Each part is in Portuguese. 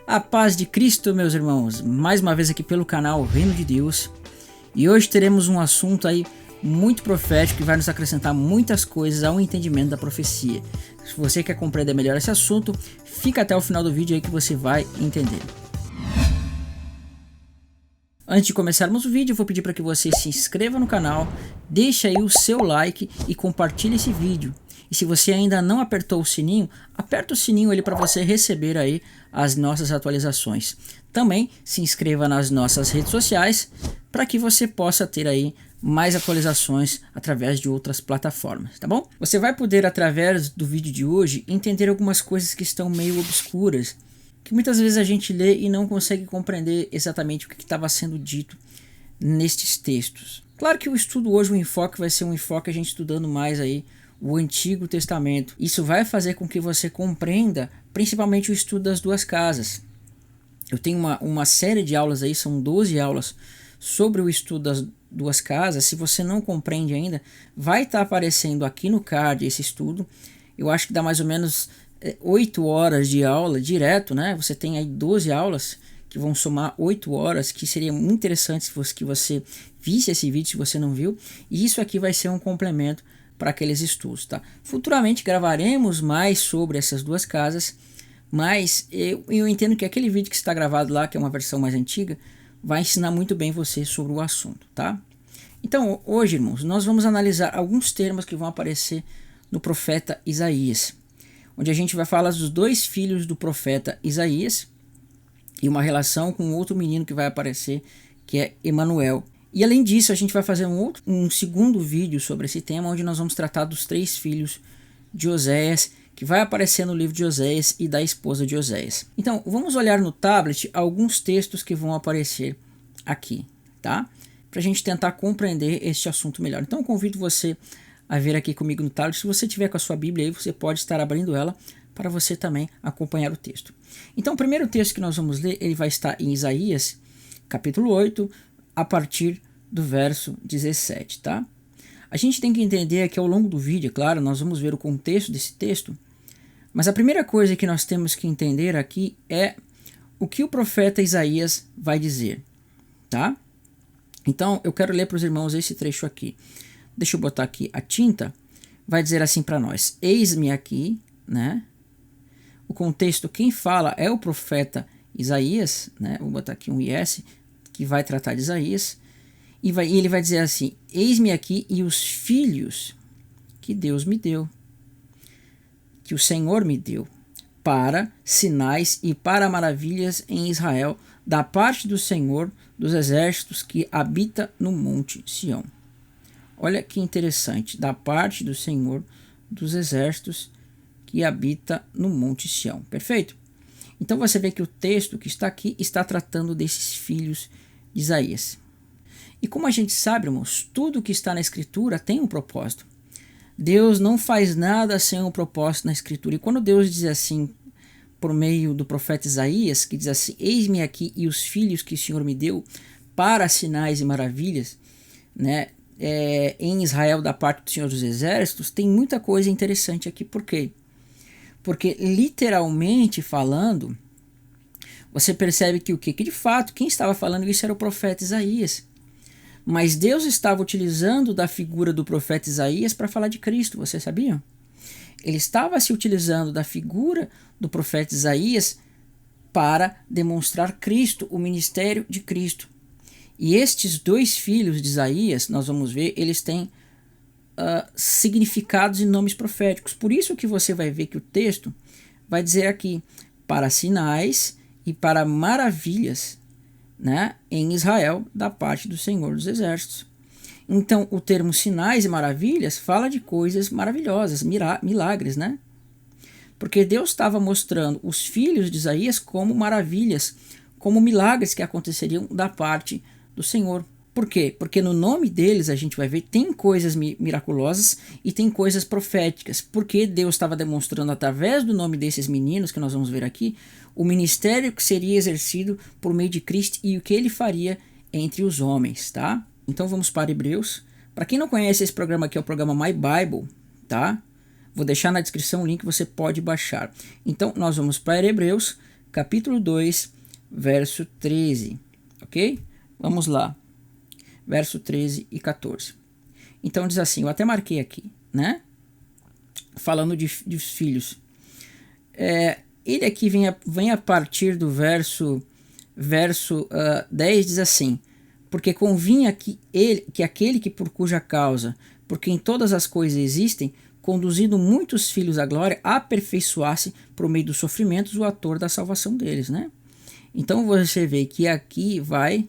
A paz de Cristo, meus irmãos, mais uma vez aqui pelo canal Reino de Deus. E hoje teremos um assunto aí muito profético que vai nos acrescentar muitas coisas ao entendimento da profecia. Se você quer compreender melhor esse assunto, fica até o final do vídeo aí que você vai entender. Antes de começarmos o vídeo, eu vou pedir para que você se inscreva no canal, deixe aí o seu like e compartilhe esse vídeo. E se você ainda não apertou o sininho, aperta o sininho ali para você receber aí as nossas atualizações. Também se inscreva nas nossas redes sociais para que você possa ter aí mais atualizações através de outras plataformas, tá bom? Você vai poder, através do vídeo de hoje, entender algumas coisas que estão meio obscuras, que muitas vezes a gente lê e não consegue compreender exatamente o que estava sendo dito nestes textos. Claro que o estudo hoje, o enfoque vai ser um enfoque a gente estudando mais aí o Antigo Testamento. Isso vai fazer com que você compreenda principalmente o estudo das duas casas. Eu tenho uma série de aulas aí, são 12 aulas sobre o estudo das duas casas. Se você não compreende ainda, vai estar aparecendo aqui no card esse estudo. Eu acho que dá mais ou menos 8 horas de aula direto, né? Você tem aí 12 aulas que vão somar 8 horas, que seria muito interessante se você visse esse vídeo, se você não viu. E isso aqui vai ser um complemento para aqueles estudos, tá? Futuramente gravaremos mais sobre essas duas casas, mas eu entendo que aquele vídeo que está gravado lá, que é uma versão mais antiga, vai ensinar muito bem você sobre o assunto, tá? Então, hoje, irmãos, nós vamos analisar alguns termos que vão aparecer no profeta Isaías, onde a gente vai falar dos dois filhos do profeta Isaías e uma relação com outro menino que vai aparecer, que é Emanuel. E além disso, a gente vai fazer um segundo vídeo sobre esse tema, onde nós vamos tratar dos 3 filhos de Oséias, que vai aparecer no livro de Oséias e da esposa de Oséias. Então, vamos olhar no tablet alguns textos que vão aparecer aqui, tá? Para a gente tentar compreender este assunto melhor. Então, eu convido você a ver aqui comigo no tablet. Se você tiver com a sua Bíblia aí, você pode estar abrindo ela para você também acompanhar o texto. Então, o primeiro texto que nós vamos ler, ele vai estar em Isaías, capítulo 8, a partir do verso 17, tá? A gente tem que entender que ao longo do vídeo, claro, nós vamos ver o contexto desse texto, mas a primeira coisa que nós temos que entender aqui é o que o profeta Isaías vai dizer, tá? Então, eu quero ler para os irmãos esse trecho aqui. Deixa eu botar aqui a tinta. Vai dizer assim para nós: eis-me aqui, né? O contexto, quem fala é o profeta Isaías, né? Vou botar aqui um IS, que vai tratar de Isaías, e ele vai dizer assim: eis-me aqui e os filhos que Deus me deu, que o Senhor me deu, para sinais e para maravilhas em Israel, da parte do Senhor dos exércitos que habita no monte Sião. Olha que interessante, da parte do Senhor dos exércitos que habita no monte Sião. Perfeito? Então você vê que o texto que está aqui está tratando desses filhos de Isaías. E como a gente sabe, irmãos, tudo que está na Escritura tem um propósito. Deus não faz nada sem um propósito na Escritura. E quando Deus diz assim, por meio do profeta Isaías, que diz assim: eis-me aqui e os filhos que o Senhor me deu para sinais e maravilhas, né, em Israel da parte do Senhor dos Exércitos, tem muita coisa interessante aqui. Por quê? Porque literalmente falando, você percebe que o quê? Que de fato quem estava falando isso era o profeta Isaías. Mas Deus estava utilizando da figura do profeta Isaías para falar de Cristo, vocês sabiam? Ele estava se utilizando da figura do profeta Isaías para demonstrar Cristo, o ministério de Cristo. E estes 2 filhos de Isaías, nós vamos ver, eles têm significados e nomes proféticos. Por isso que você vai ver que o texto vai dizer aqui: para sinais e para maravilhas, né, em Israel, da parte do Senhor dos Exércitos. Então, o termo sinais e maravilhas fala de coisas maravilhosas, milagres, né? Porque Deus estava mostrando os filhos de Isaías como maravilhas, como milagres que aconteceriam da parte do Senhor. Por quê? Porque no nome deles, a gente vai ver, tem coisas miraculosas e tem coisas proféticas. Porque Deus estava demonstrando através do nome desses meninos, que nós vamos ver aqui, o ministério que seria exercido por meio de Cristo e o que ele faria entre os homens, tá? Então vamos para Hebreus. Para quem não conhece, esse programa aqui é o programa My Bible, tá? Vou deixar na descrição o link, você pode baixar. Então nós vamos para Hebreus, capítulo 2, verso 13, ok? Vamos lá, verso 13 e 14. Então diz assim, eu até marquei aqui, né? Falando de filhos. Ele aqui vem a partir do verso 10, diz assim, porque convinha que aquele que por cuja causa, porque em todas as coisas existem, conduzindo muitos filhos à glória, aperfeiçoasse por meio dos sofrimentos o autor da salvação deles, né? Então você vê que aqui vai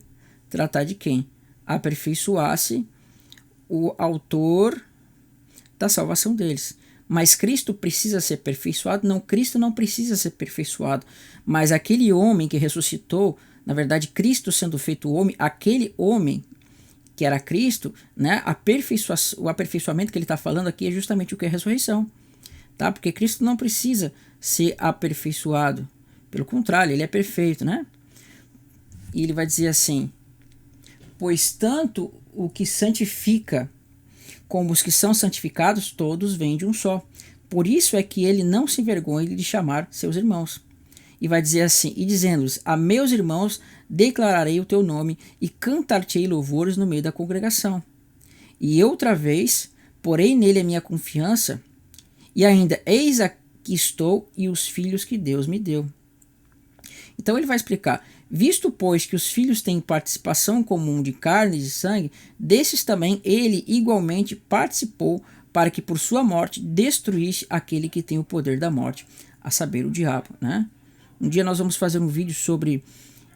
tratar de quem? Aperfeiçoasse o autor da salvação deles. Mas Cristo precisa ser aperfeiçoado? Não, Cristo não precisa ser aperfeiçoado. Mas aquele homem que ressuscitou, na verdade, Cristo sendo feito homem, aquele homem que era Cristo, né, o aperfeiçoamento que ele está falando aqui é justamente o que é a ressurreição. Tá? Porque Cristo não precisa ser aperfeiçoado. Pelo contrário, ele é perfeito, né? E ele vai dizer assim, pois tanto o que santifica como os que são santificados, todos vêm de um só. Por isso é que ele não se envergonha de chamar seus irmãos. E vai dizer assim, e dizendo-lhes, a meus irmãos declararei o teu nome e cantar-te-ei louvores no meio da congregação. E outra vez, porei nele a minha confiança, e ainda, eis aqui estou e os filhos que Deus me deu. Então ele vai explicar, visto pois que os filhos têm participação comum de carne e de sangue, desses também ele igualmente participou para que por sua morte destruísse aquele que tem o poder da morte, a saber, o diabo, né? Um dia nós vamos fazer um vídeo sobre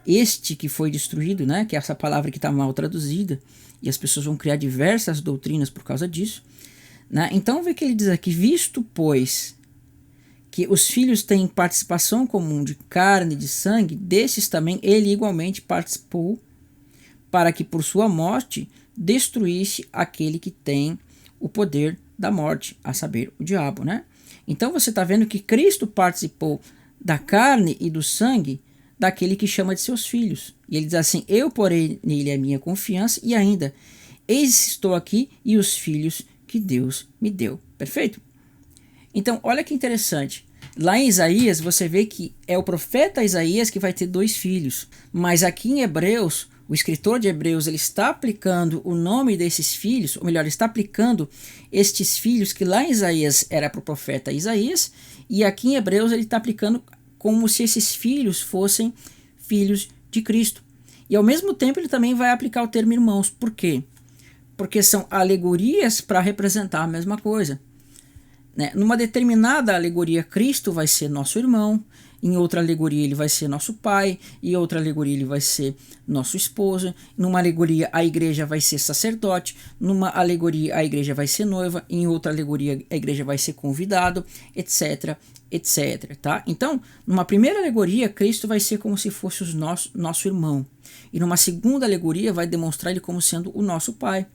este que foi destruído, né? Que é essa palavra que está mal traduzida, e as pessoas vão criar diversas doutrinas por causa disso, né? Então vê que ele diz aqui, visto pois que os filhos têm participação comum de carne e de sangue, desses também ele igualmente participou para que por sua morte destruísse aquele que tem o poder da morte, a saber, o diabo, né? Então você está vendo que Cristo participou da carne e do sangue daquele que chama de seus filhos. E ele diz assim, eu porei nele a minha confiança e ainda, eis estou aqui e os filhos que Deus me deu. Perfeito? Então, olha que interessante. Lá em Isaías, você vê que é o profeta Isaías que vai ter 2 filhos. Mas aqui em Hebreus, o escritor de Hebreus, ele está aplicando o nome desses filhos, ou melhor, ele está aplicando estes filhos que lá em Isaías era para o profeta Isaías, e aqui em Hebreus ele está aplicando como se esses filhos fossem filhos de Cristo. E ao mesmo tempo ele também vai aplicar o termo irmãos. Por quê? Porque são alegorias para representar a mesma coisa. Né? Numa determinada alegoria, Cristo vai ser nosso irmão, em outra alegoria ele vai ser nosso pai, em outra alegoria ele vai ser nosso esposo, numa alegoria a igreja vai ser sacerdote, numa alegoria a igreja vai ser noiva, em outra alegoria a igreja vai ser convidado, etc, etc. Tá? Então, numa primeira alegoria, Cristo vai ser como se fosse nosso irmão, e numa segunda alegoria vai demonstrar ele como sendo o nosso pai.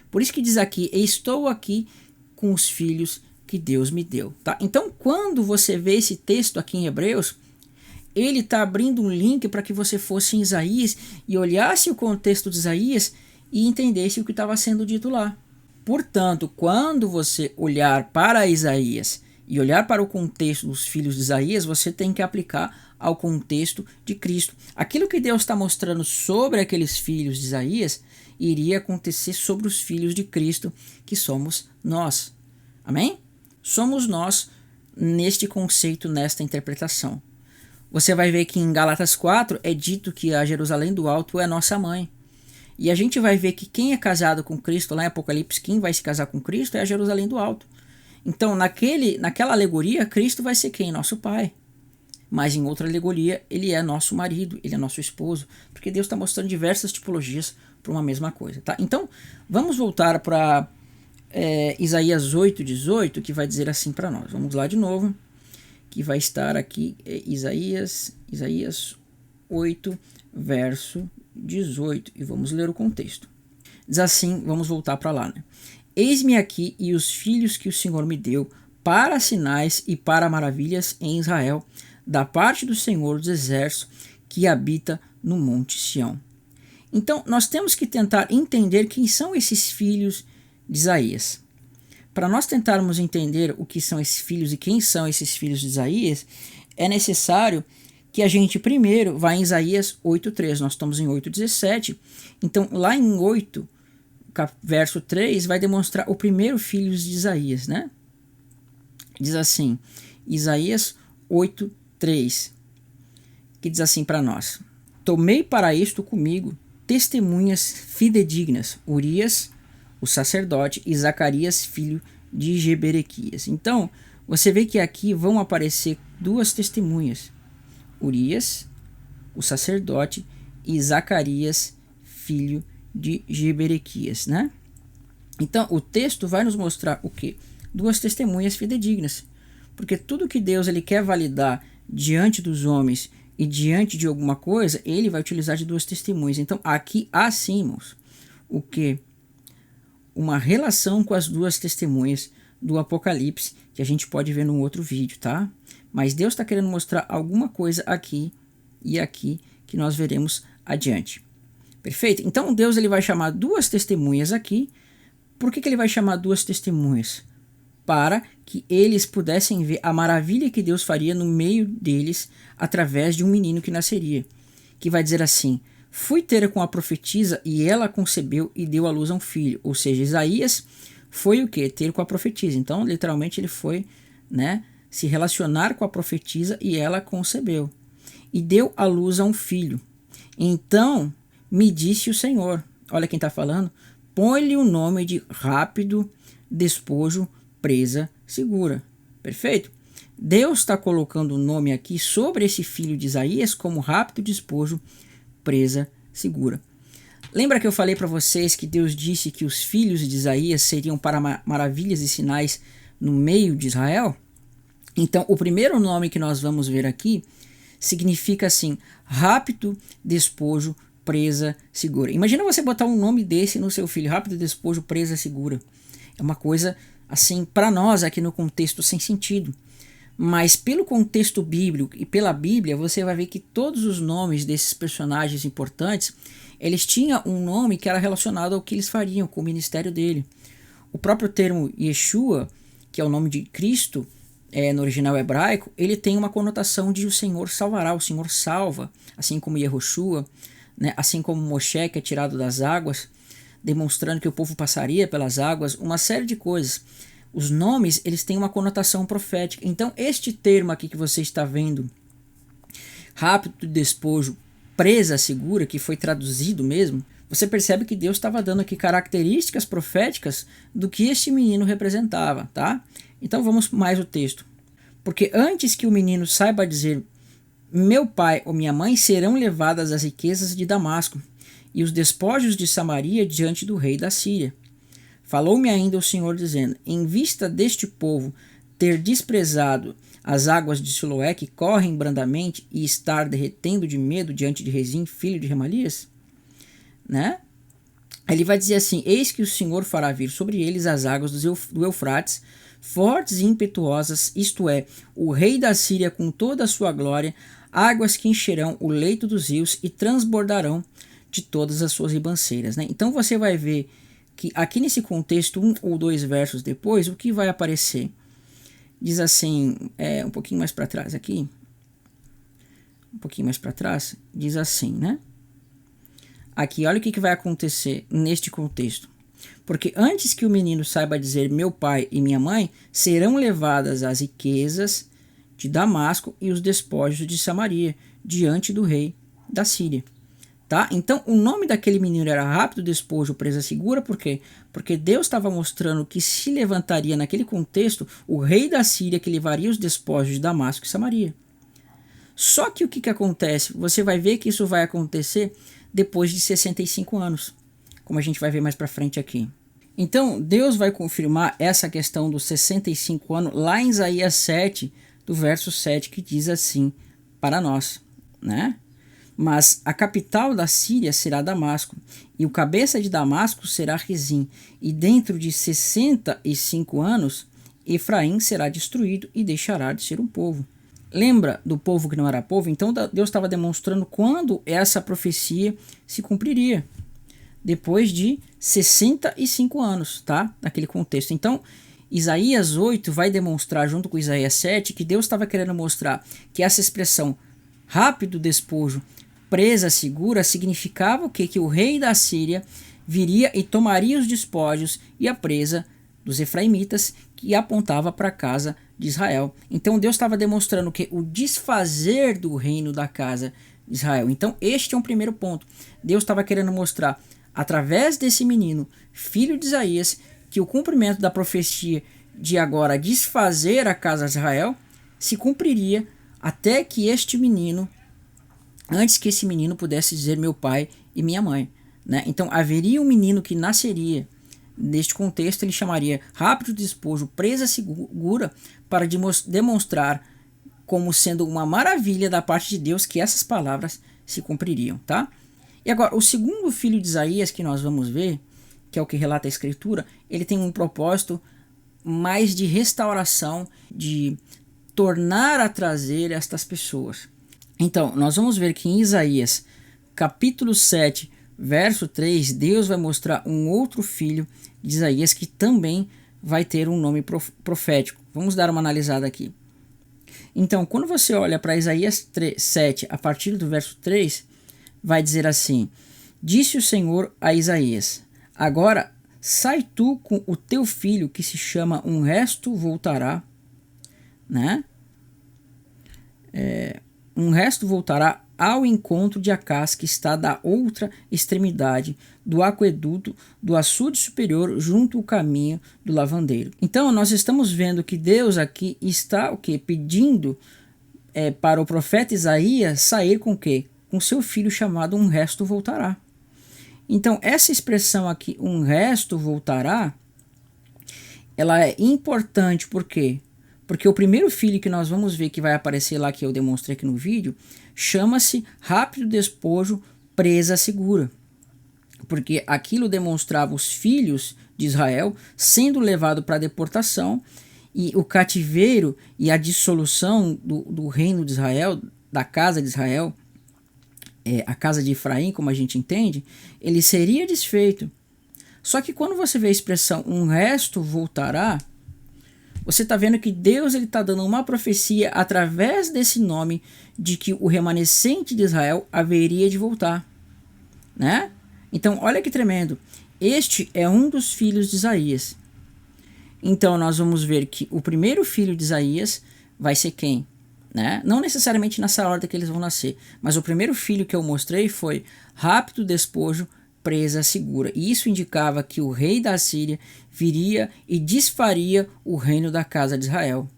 Por isso que diz aqui, estou aqui com os filhos que Deus me deu. Tá? Então, quando você vê esse texto aqui em Hebreus, ele está abrindo um link para que você fosse em Isaías e olhasse o contexto de Isaías e entendesse o que estava sendo dito lá. Portanto, quando você olhar para Isaías e olhar para o contexto dos filhos de Isaías, você tem que aplicar ao contexto de Cristo. Aquilo que Deus está mostrando sobre aqueles filhos de Isaías iria acontecer sobre os filhos de Cristo, que somos nós. Amém? Somos nós neste conceito, nesta interpretação. Você vai ver que em Gálatas 4 é dito que a Jerusalém do Alto é nossa mãe. E a gente vai ver que quem é casado com Cristo, lá em Apocalipse, quem vai se casar com Cristo é a Jerusalém do Alto. Então, naquela alegoria, Cristo vai ser quem? Nosso pai. Mas em outra alegoria, ele é nosso marido, ele é nosso esposo. Porque Deus está mostrando diversas tipologias para uma mesma coisa. Tá? Então, vamos voltar para Isaías 8:18, que vai dizer assim para nós. Vamos lá de novo, que vai estar aqui, Isaías 8, verso 18, e vamos ler o contexto. Diz assim, vamos voltar para lá, né? Eis-me aqui e os filhos que o Senhor me deu, para sinais e para maravilhas em Israel, da parte do Senhor dos Exércitos, que habita no monte Sião. Então, nós temos que tentar entender quem são esses filhos de Isaías. Para nós tentarmos entender o que são esses filhos e quem são esses filhos de Isaías, é necessário que a gente primeiro vai em Isaías 8:3. Nós estamos em 8:17. Então, lá em 8, verso 3, vai demonstrar o primeiro filho de Isaías, né? Diz assim, Isaías 8:3, que diz assim para nós: tomei para isto comigo testemunhas fidedignas, Urias, o sacerdote, e Zacarias, filho de Jeberequias. Então, você vê que aqui vão aparecer duas testemunhas, Urias, o sacerdote, e Zacarias, filho de Jeberequias, né? Então, o texto vai nos mostrar o quê? Duas testemunhas fidedignas. Porque tudo que Deus ele quer validar diante dos homens e diante de alguma coisa, ele vai utilizar de duas testemunhas. Então, aqui há sim, irmãos, o quê? Uma relação com as duas testemunhas do Apocalipse, que a gente pode ver num outro vídeo, tá? Mas Deus está querendo mostrar alguma coisa aqui e aqui que nós veremos adiante. Perfeito? Então, Deus ele vai chamar duas testemunhas aqui. Por que ele vai chamar duas testemunhas? Para que eles pudessem ver a maravilha que Deus faria no meio deles através de um menino que nasceria. Que vai dizer assim: fui ter com a profetisa e ela concebeu e deu à luz a um filho. Ou seja, Isaías foi o quê? Ter com a profetisa. Então, literalmente, ele foi, né, se relacionar com a profetisa e ela concebeu. E deu à luz a um filho. Então, me disse o Senhor, olha quem está falando, põe-lhe o nome de rápido despojo, presa segura. Perfeito? Deus está colocando o nome aqui sobre esse filho de Isaías como rápido despojo, presa segura. Lembra que eu falei para vocês que Deus disse que os filhos de Isaías seriam para maravilhas e sinais no meio de Israel? Então, o primeiro nome que nós vamos ver aqui significa assim, rápido despojo, presa segura. Imagina você botar um nome desse no seu filho, rápido despojo, presa segura. É uma coisa assim, para nós aqui no contexto sem sentido. Mas pelo contexto bíblico e pela Bíblia, você vai ver que todos os nomes desses personagens importantes, eles tinham um nome que era relacionado ao que eles fariam com o ministério dele. O próprio termo Yeshua, que é o nome de Cristo, no original hebraico, ele tem uma conotação de o Senhor salvará, o Senhor salva, assim como Yehoshua, né? Assim como Moshe, que é tirado das águas, demonstrando que o povo passaria pelas águas, uma série de coisas. Os nomes, eles têm uma conotação profética. Então, este termo aqui que você está vendo, rápido despojo, presa segura, que foi traduzido mesmo, você percebe que Deus estava dando aqui características proféticas do que este menino representava, tá? Então, vamos mais o texto. Porque antes que o menino saiba dizer, meu pai ou minha mãe serão levadas as riquezas de Damasco, e os despojos de Samaria diante do rei da Síria. Falou-me ainda o Senhor dizendo, em vista deste povo ter desprezado as águas de Siloé que correm brandamente e estar derretendo de medo diante de Rezim, filho de Remalias, né? Ele vai dizer assim, eis que o Senhor fará vir sobre eles as águas do Eufrates, fortes e impetuosas, isto é, o rei da Síria com toda a sua glória, águas que encherão o leito dos rios e transbordarão de todas as suas ribanceiras, né? Então você vai ver que aqui nesse contexto, 1 ou 2 versos depois, o que vai aparecer? Diz assim, um pouquinho mais para trás aqui, diz assim, né? Aqui, olha o que vai acontecer neste contexto. Porque antes que o menino saiba dizer meu pai e minha mãe, serão levadas as riquezas de Damasco e os despojos de Samaria, diante do rei da Síria. Tá? Então, o nome daquele menino era rápido despojo, presa segura, por quê? Porque Deus estava mostrando que se levantaria naquele contexto o rei da Síria que levaria os despojos de Damasco e Samaria. Só que o que acontece? Você vai ver que isso vai acontecer depois de 65 anos, como a gente vai ver mais para frente aqui. Então, Deus vai confirmar essa questão dos 65 anos lá em Isaías 7, do verso 7, que diz assim para nós, né? Mas a capital da Síria será Damasco, e o cabeça de Damasco será Rezim, e dentro de 65 anos, Efraim será destruído e deixará de ser um povo. Lembra do povo que não era povo? Então Deus estava demonstrando quando essa profecia se cumpriria. Depois de 65 anos, tá? Naquele contexto. Então, Isaías 8 vai demonstrar, junto com Isaías 7, que Deus estava querendo mostrar que essa expressão rápido despojo, presa segura, significava o quê? Que o rei da Síria viria e tomaria os despojos e a presa dos efraimitas, que apontava para a casa de Israel. Então Deus estava demonstrando que o desfazer do reino da casa de Israel. Então este é um primeiro ponto. Deus estava querendo mostrar, através desse menino, filho de Isaías, que o cumprimento da profecia de agora desfazer a casa de Israel se cumpriria até que este menino, antes que esse menino pudesse dizer meu pai e minha mãe, né? Então haveria um menino que nasceria. Neste contexto ele chamaria rápido despojo, presa segura, para demonstrar como sendo uma maravilha da parte de Deus que essas palavras se cumpririam, tá? E agora, o segundo filho de Isaías que nós vamos ver, que é o que relata a Escritura, ele tem um propósito mais de restauração, de tornar a trazer estas pessoas. Então, nós vamos ver que em Isaías, capítulo 7, verso 3, Deus vai mostrar um outro filho de Isaías que também vai ter um nome profético. Vamos dar uma analisada aqui. Então, quando você olha para Isaías 7, a partir do verso 3, vai dizer assim: disse o Senhor a Isaías, agora sai tu com o teu filho que se chama um resto voltará, né? Um resto voltará ao encontro de Acás, que está da outra extremidade do aqueduto do açude superior, junto ao caminho do lavandeiro. Então nós estamos vendo que Deus aqui está o quê? Pedindo para o profeta Isaías sair com o quê? Com seu filho chamado um resto voltará. Então essa expressão aqui, um resto voltará, ela é importante. Por quê? Porque o primeiro filho que nós vamos ver que vai aparecer lá, que eu demonstrei aqui no vídeo, chama-se rápido despojo, presa segura. Porque aquilo demonstrava os filhos de Israel sendo levados para a deportação, e o cativeiro e a dissolução do reino de Israel, da casa de Israel, a casa de Efraim, como a gente entende, ele seria desfeito. Só que quando você vê a expressão um resto voltará, você está vendo que Deus está dando uma profecia através desse nome de que o remanescente de Israel haveria de voltar, né? Então, olha que tremendo. Este é um dos filhos de Isaías. Então, nós vamos ver que o primeiro filho de Isaías vai ser quem? Né? Não necessariamente nessa ordem que eles vão nascer, mas o primeiro filho que eu mostrei foi rápido despojo, presa segura. E isso indicava que o rei da Síria viria e desfaria o reino da casa de Israel.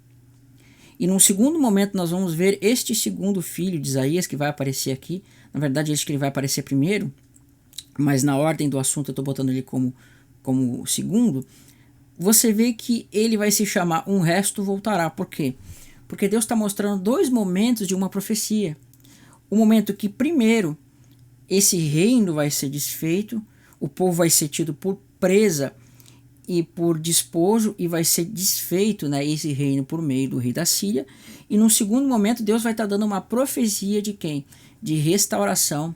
E num segundo momento nós vamos ver este segundo filho de Isaías que vai aparecer aqui. Na verdade, este que ele vai aparecer primeiro, mas na ordem do assunto eu estou botando ele como segundo. Você vê que ele vai se chamar um resto voltará. Por quê? Porque Deus está mostrando dois momentos de uma profecia. O momento que primeiro esse reino vai ser desfeito, o povo vai ser tido por presa e por despojo, e vai ser desfeito, né, esse reino por meio do rei da Síria. E no segundo momento Deus vai estar dando uma profecia de quem? De restauração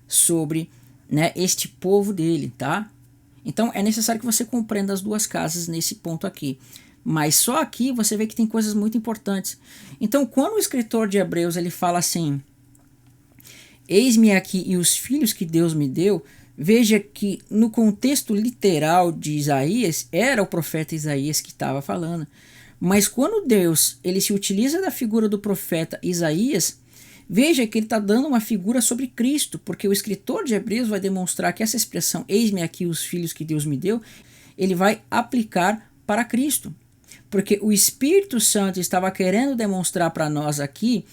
sobre, né, este povo dele, tá? Então é necessário que você compreenda as duas casas nesse ponto aqui. Mas só aqui você vê que tem coisas muito importantes. Então quando o escritor de Hebreus ele fala assim: eis-me aqui e os filhos que Deus me deu, veja que no contexto literal de Isaías, era o profeta Isaías que estava falando. Mas quando Deus ele se utiliza da figura do profeta Isaías, veja que ele está dando uma figura sobre Cristo, porque o escritor de Hebreus vai demonstrar que essa expressão, eis-me aqui os filhos que Deus me deu, ele vai aplicar para Cristo. Porque o Espírito Santo estava querendo demonstrar para nós aqui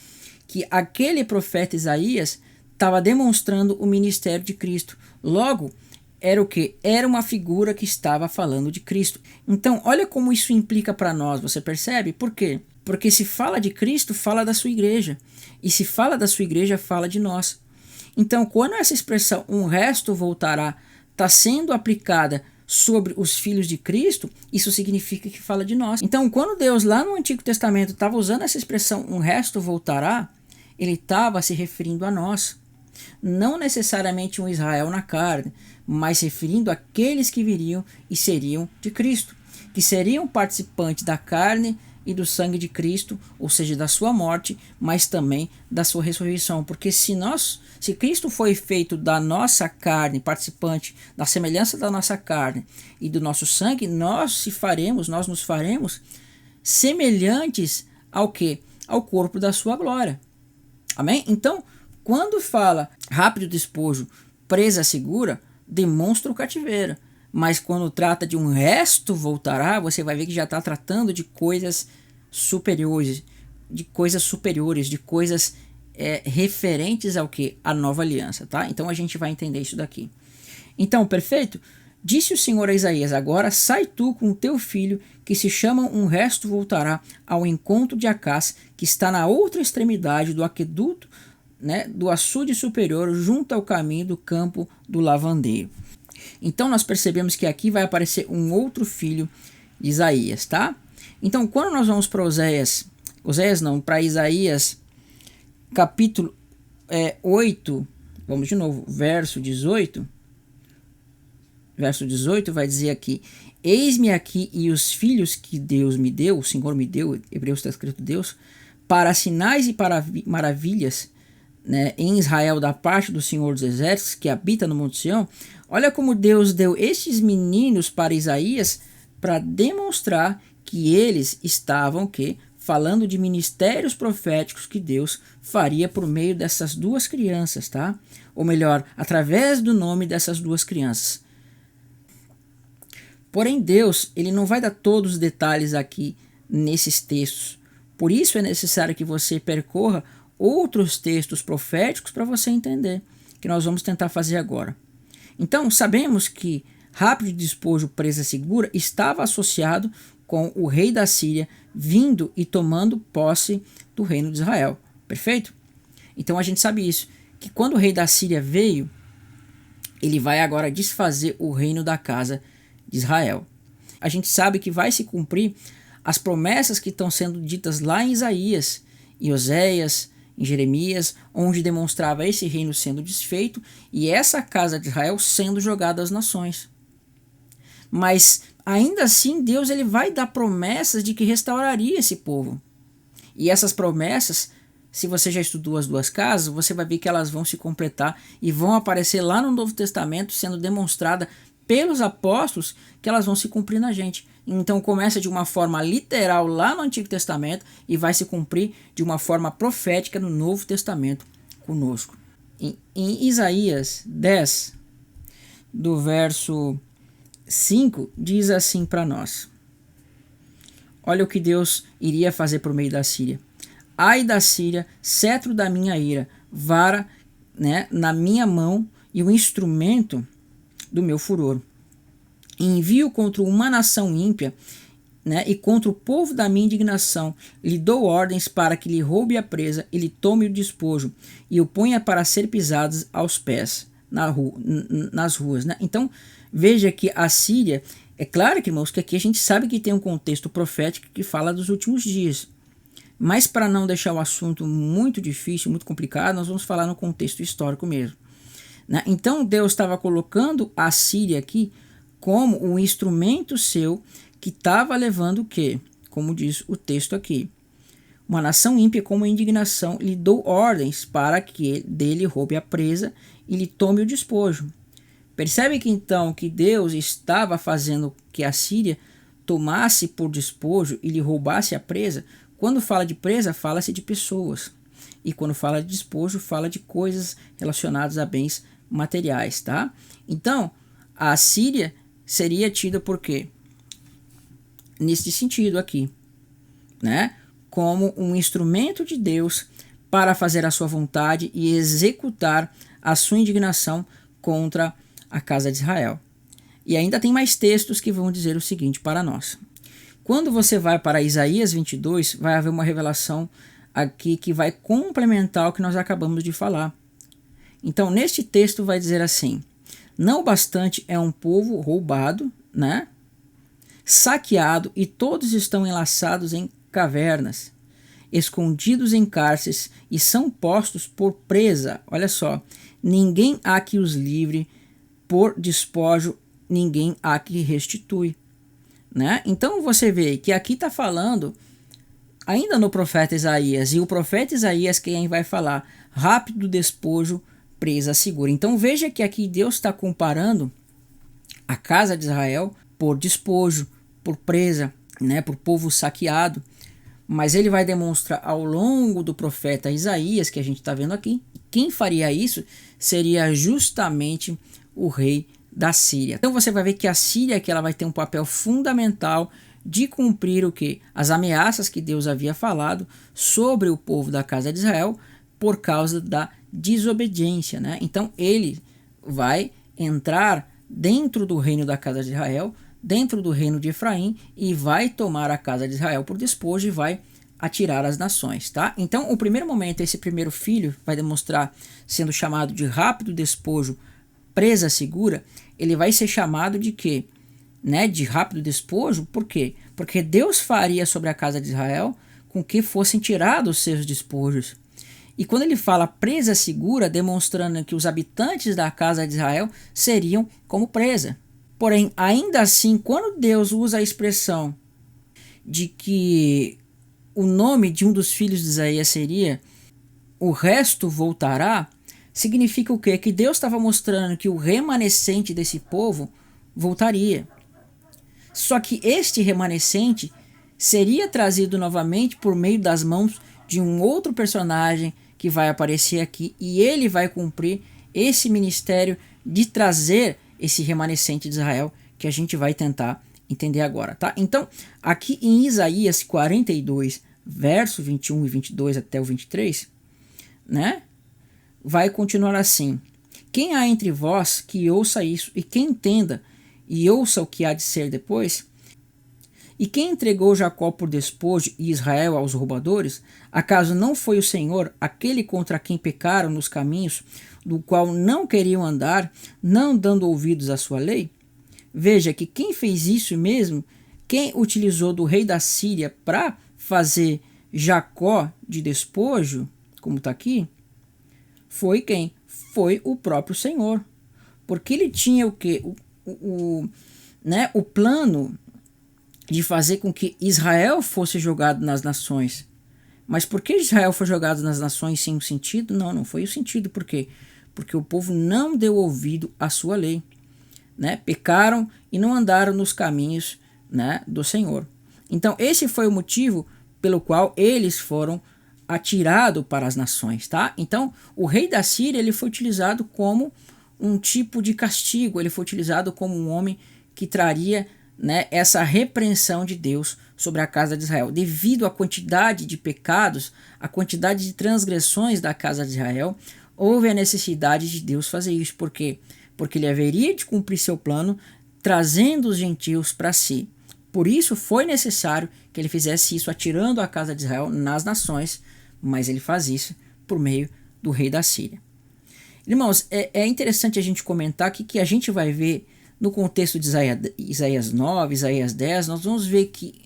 que aquele profeta Isaías estava demonstrando o ministério de Cristo. Logo, era o que? Era uma figura que estava falando de Cristo. Então, olha como isso implica para nós, você percebe? Por quê? Porque se fala de Cristo, fala da sua igreja. E se fala da sua igreja, fala de nós. Então, quando essa expressão, um resto voltará, está sendo aplicada sobre os filhos de Cristo, isso significa que fala de nós. Então, quando Deus, lá no Antigo Testamento, estava usando essa expressão, um resto voltará, ele estava se referindo a nós. Não necessariamente um Israel na carne, mas referindo àqueles que viriam e seriam de Cristo, que seriam participantes da carne e do sangue de Cristo, ou seja, da sua morte, mas também da sua ressurreição. Porque se Cristo foi feito da nossa carne, participante da semelhança da nossa carne e do nosso sangue, nós nos faremos semelhantes ao quê? Ao corpo da sua glória. Amém? Então, quando fala rápido despojo, presa segura, demonstra o cativeiro. Mas quando trata de um resto voltará, você vai ver que já está tratando de coisas superiores, de coisas referentes ao que? A nova aliança, tá? Então a gente vai entender isso daqui. Então, perfeito? Disse o Senhor a Isaías: agora sai tu com o teu filho, que se chama um resto voltará ao encontro de Acás, que está na outra extremidade do aqueduto, né, do açude superior, junto ao caminho do campo do lavandeiro. Então nós percebemos que aqui vai aparecer um outro filho de Isaías, tá? Então quando nós vamos para para Isaías capítulo 8, vamos de novo, verso 18. Verso 18 vai dizer aqui: eis-me aqui e os filhos que Deus me deu, o Senhor me deu, Hebreus está escrito Deus, para sinais e para maravilhas, né, em Israel da parte do Senhor dos Exércitos, que habita no Monte Sião. Olha como Deus deu estes meninos para Isaías para demonstrar que eles estavam falando de ministérios proféticos que Deus faria por meio dessas duas crianças, tá? Ou melhor, através do nome dessas duas crianças. Porém, Deus, ele não vai dar todos os detalhes aqui nesses textos. Por isso é necessário que você percorra outros textos proféticos para você entender, que nós vamos tentar fazer agora. Então, sabemos que rápido despojo, presa segura, estava associado com o rei da Síria vindo e tomando posse do reino de Israel. Perfeito? Então a gente sabe isso, que quando o rei da Síria veio, ele vai agora desfazer o reino da casa de Israel. A gente sabe que vai se cumprir as promessas que estão sendo ditas lá em Isaías, em Oséias, em Jeremias, onde demonstrava esse reino sendo desfeito e essa casa de Israel sendo jogada às nações. Mas ainda assim Deus ele vai dar promessas de que restauraria esse povo. E essas promessas, se você já estudou as duas casas, você vai ver que elas vão se completar e vão aparecer lá no Novo Testamento sendo demonstrada pelos apóstolos que elas vão se cumprir na gente. Então começa de uma forma literal lá no Antigo Testamento e vai se cumprir de uma forma profética no Novo Testamento conosco. Em Isaías 10, do verso 5, diz assim para nós. Olha o que Deus iria fazer por meio da Síria. Ai da Síria, cetro da minha ira, vara, né, na minha mão e o instrumento do meu furor. Envio contra uma nação ímpia, né, e contra o povo da minha indignação. Lhe dou ordens para que lhe roube a presa e lhe tome o despojo e o ponha para ser pisados aos pés nas ruas. Né? Então veja que a Síria, é claro que, irmãos, que aqui a gente sabe que tem um contexto profético que fala dos últimos dias. Mas para não deixar o assunto muito difícil, muito complicado, nós vamos falar no contexto histórico mesmo. Né? Então Deus estava colocando a Síria aqui como um instrumento seu que estava levando o quê? Como diz o texto aqui. Uma nação ímpia com uma indignação lhe dou ordens para que dele roube a presa e lhe tome o despojo. Percebe que então que Deus estava fazendo que a Síria tomasse por despojo e lhe roubasse a presa? Quando fala de presa, fala-se de pessoas. E quando fala de despojo, fala de coisas relacionadas a bens materiais, tá? Então, a Síria seria tida por quê? Nesse sentido aqui, né? Como um instrumento de Deus para fazer a sua vontade e executar a sua indignação contra a casa de Israel. E ainda tem mais textos que vão dizer o seguinte para nós. Quando você vai para Isaías 22, vai haver uma revelação aqui que vai complementar o que nós acabamos de falar. Então, neste texto vai dizer assim: não bastante é um povo roubado, né? Saqueado, e todos estão enlaçados em cavernas, escondidos em cárceres e são postos por presa. Olha só, ninguém há que os livre, por despojo ninguém há que restitui. Né? Então você vê que aqui está falando ainda no profeta Isaías, e o profeta Isaías quem vai falar, rápido despojo, presa segura. Então veja que aqui Deus está comparando a casa de Israel por despojo, por presa, né, por povo saqueado. Mas ele vai demonstrar ao longo do profeta Isaías, que a gente está vendo aqui, quem faria isso seria justamente o rei da Síria. Então você vai ver que a Síria que ela vai ter um papel fundamental de cumprir o que? As ameaças que Deus havia falado sobre o povo da casa de Israel por causa da desobediência, né? Então ele vai entrar dentro do reino da casa de Israel, dentro do reino de Efraim, e vai tomar a casa de Israel por despojo e vai atirar as nações, tá? Então, o primeiro momento, esse primeiro filho vai demonstrar sendo chamado de rápido despojo, presa segura, ele vai ser chamado de quê? Né? De rápido despojo, por quê? Porque Deus faria sobre a casa de Israel com que fossem tirados os seus despojos. E quando ele fala presa segura, demonstrando que os habitantes da casa de Israel seriam como presa. Porém, ainda assim, quando Deus usa a expressão de que o nome de um dos filhos de Isaías seria o resto voltará, significa o quê? Que Deus estava mostrando que o remanescente desse povo voltaria. Só que este remanescente seria trazido novamente por meio das mãos de um outro personagem que vai aparecer aqui, e ele vai cumprir esse ministério de trazer esse remanescente de Israel, que a gente vai tentar entender agora, tá? Então, aqui em Isaías 42, verso 21 e 22 até o 23, né? Vai continuar assim: quem há entre vós que ouça isso, e quem entenda e ouça o que há de ser depois? E quem entregou Jacó por despojo e Israel aos roubadores? Acaso não foi o Senhor aquele contra quem pecaram nos caminhos, do qual não queriam andar, não dando ouvidos à sua lei? Veja que quem fez isso mesmo, quem utilizou do rei da Síria para fazer Jacó de despojo, como está aqui, foi quem? Foi o próprio Senhor. Porque ele tinha o quê? O plano de fazer com que Israel fosse jogado nas nações. Mas por que Israel foi jogado nas nações sem um sentido? Não, não foi o sentido. Por quê? Porque o povo não deu ouvido à sua lei, né? Pecaram e não andaram nos caminhos, né, do Senhor. Então esse foi o motivo pelo qual eles foram atirados para as nações, tá? Então o rei da Síria ele foi utilizado como um tipo de castigo, ele foi utilizado como um homem que traria, né, essa repreensão de Deus sobre a casa de Israel. Devido à quantidade de pecados, a quantidade de transgressões da casa de Israel, houve a necessidade de Deus fazer isso. Por quê? Porque ele haveria de cumprir seu plano, trazendo os gentios para si. Por isso foi necessário que ele fizesse isso, atirando a casa de Israel nas nações, mas ele faz isso por meio do rei da Síria. Irmãos, é interessante a gente comentar que a gente vai ver no contexto de Isaías 9, Isaías 10, nós vamos ver que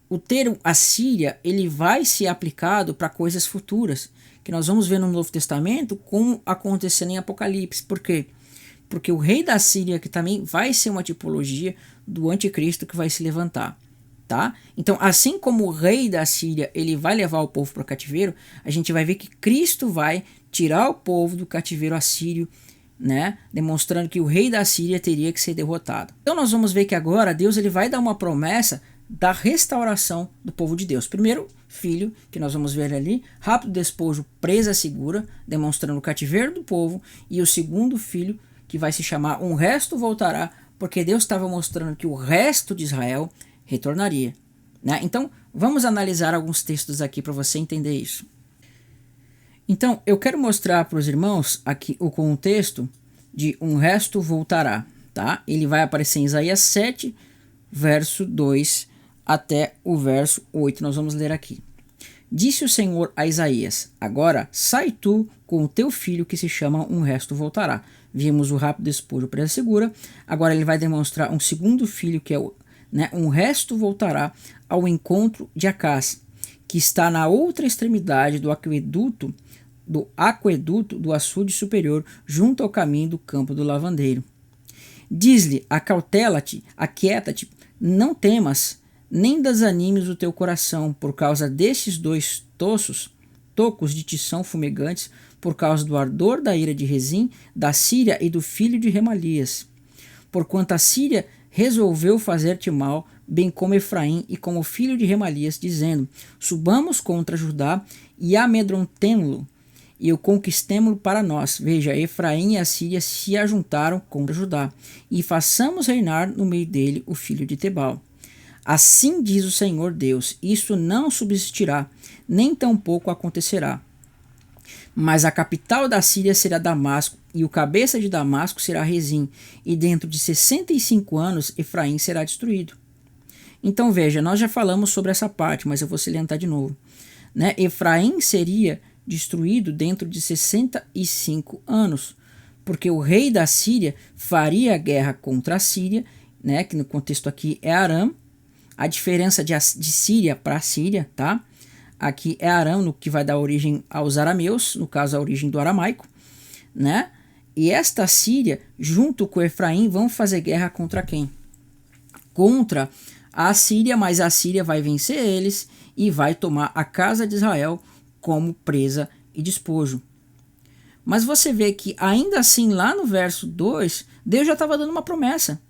o termo Assíria ele vai ser aplicado para coisas futuras, que nós vamos ver no Novo Testamento como acontecendo em Apocalipse. Por quê? Porque o rei da Síria que também vai ser uma tipologia do anticristo que vai se levantar. Tá? Então, assim como o rei da Síria ele vai levar o povo para o cativeiro, a gente vai ver que Cristo vai tirar o povo do cativeiro assírio, né? Demonstrando que o rei da Síria teria que ser derrotado. Então nós vamos ver que agora Deus ele vai dar uma promessa da restauração do povo de Deus. Primeiro filho, que nós vamos ver ali, rápido despojo, presa segura, demonstrando o cativeiro do povo, e o segundo filho, que vai se chamar Um Resto Voltará, porque Deus estava mostrando que o resto de Israel retornaria, né? Então vamos analisar alguns textos aqui para você entender isso. Então eu quero mostrar para os irmãos aqui o contexto de Um Resto Voltará, tá? Ele vai aparecer em Isaías 7, verso 2 até o verso 8. Nós vamos ler aqui. Disse o Senhor a Isaías: agora sai tu com o teu filho que se chama Um Resto Voltará. Vimos o rápido despojo, presa segura. Agora ele vai demonstrar um segundo filho que é o, né, Um Resto Voltará ao encontro de Acás, que está na outra extremidade do aqueduto do açude superior, junto ao caminho do campo do lavandeiro. Diz-lhe: acautela-te, aquieta-te, não temas, nem desanimes o teu coração por causa destes dois tocos de tição fumegantes, por causa do ardor da ira de Rezim, da Síria e do filho de Remalias. Porquanto a Síria resolveu fazer-te mal, bem como Efraim e como o filho de Remalias, dizendo: subamos contra Judá e amedrontemo-lo, e o conquistemo-lo para nós. Veja, Efraim e a Síria se ajuntaram contra Judá, e façamos reinar no meio dele o filho de Tebal. Assim diz o Senhor Deus: isto não subsistirá, nem tampouco acontecerá. Mas a capital da Síria será Damasco, e o cabeça de Damasco será Rezim, e dentro de 65 anos Efraim será destruído. Então veja, nós já falamos sobre essa parte, mas eu vou salientar de novo. Né? Efraim seria destruído dentro de 65 anos, porque o rei da Síria faria guerra contra a Síria, né? Que no contexto aqui é Aram. A diferença de Síria para Síria, tá? Aqui é Aram, no que vai dar origem aos arameus, no caso a origem do aramaico, né? E esta Síria, junto com Efraim, vão fazer guerra contra quem? Contra a Síria, mas a Síria vai vencer eles e vai tomar a casa de Israel como presa e despojo. Mas você vê que ainda assim, lá no verso 2, Deus já estava dando uma promessa.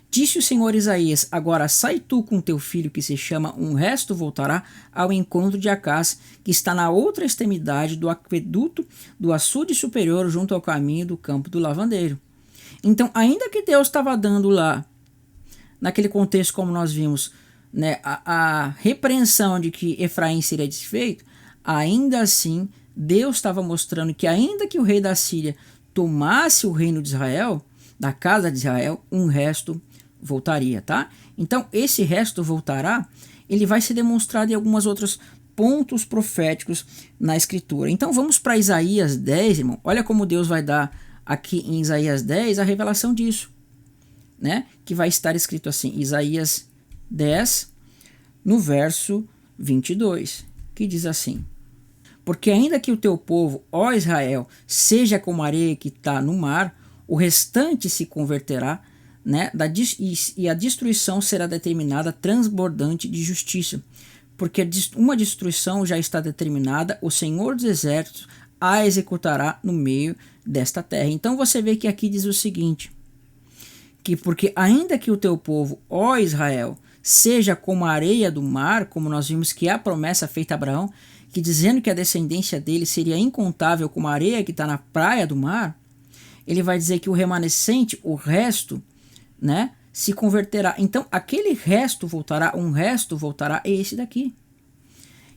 Disse o Senhor Isaías: agora sai tu com teu filho que se chama, um resto voltará ao encontro de Acás, que está na outra extremidade do aqueduto do açude superior, junto ao caminho do campo do lavandeiro. Então, ainda que Deus estava dando lá, naquele contexto como nós vimos, né, a repreensão de que Efraim seria desfeito, ainda assim Deus estava mostrando que ainda que o rei da Síria tomasse o reino de Israel, da casa de Israel, um resto voltaria, tá? Então, esse resto voltará, ele vai ser demonstrado em alguns outros pontos proféticos na Escritura. Então, vamos para Isaías 10, irmão. Olha como Deus vai dar aqui em Isaías 10 a revelação disso, né? Que vai estar escrito assim, Isaías 10, no verso 22, que diz assim: porque ainda que o teu povo, ó Israel, seja como a areia que está no mar, o restante se converterá, né, e a destruição será determinada transbordante de justiça, porque uma destruição já está determinada, o Senhor dos Exércitos a executará no meio desta terra. Então você vê que aqui diz o seguinte, que porque ainda que o teu povo, ó Israel, seja como a areia do mar, como nós vimos que é a promessa feita a Abraão, que dizendo que a descendência dele seria incontável como a areia que está na praia do mar, ele vai dizer que o remanescente, o resto, né, se converterá. Então, aquele resto voltará, um resto voltará, é esse daqui.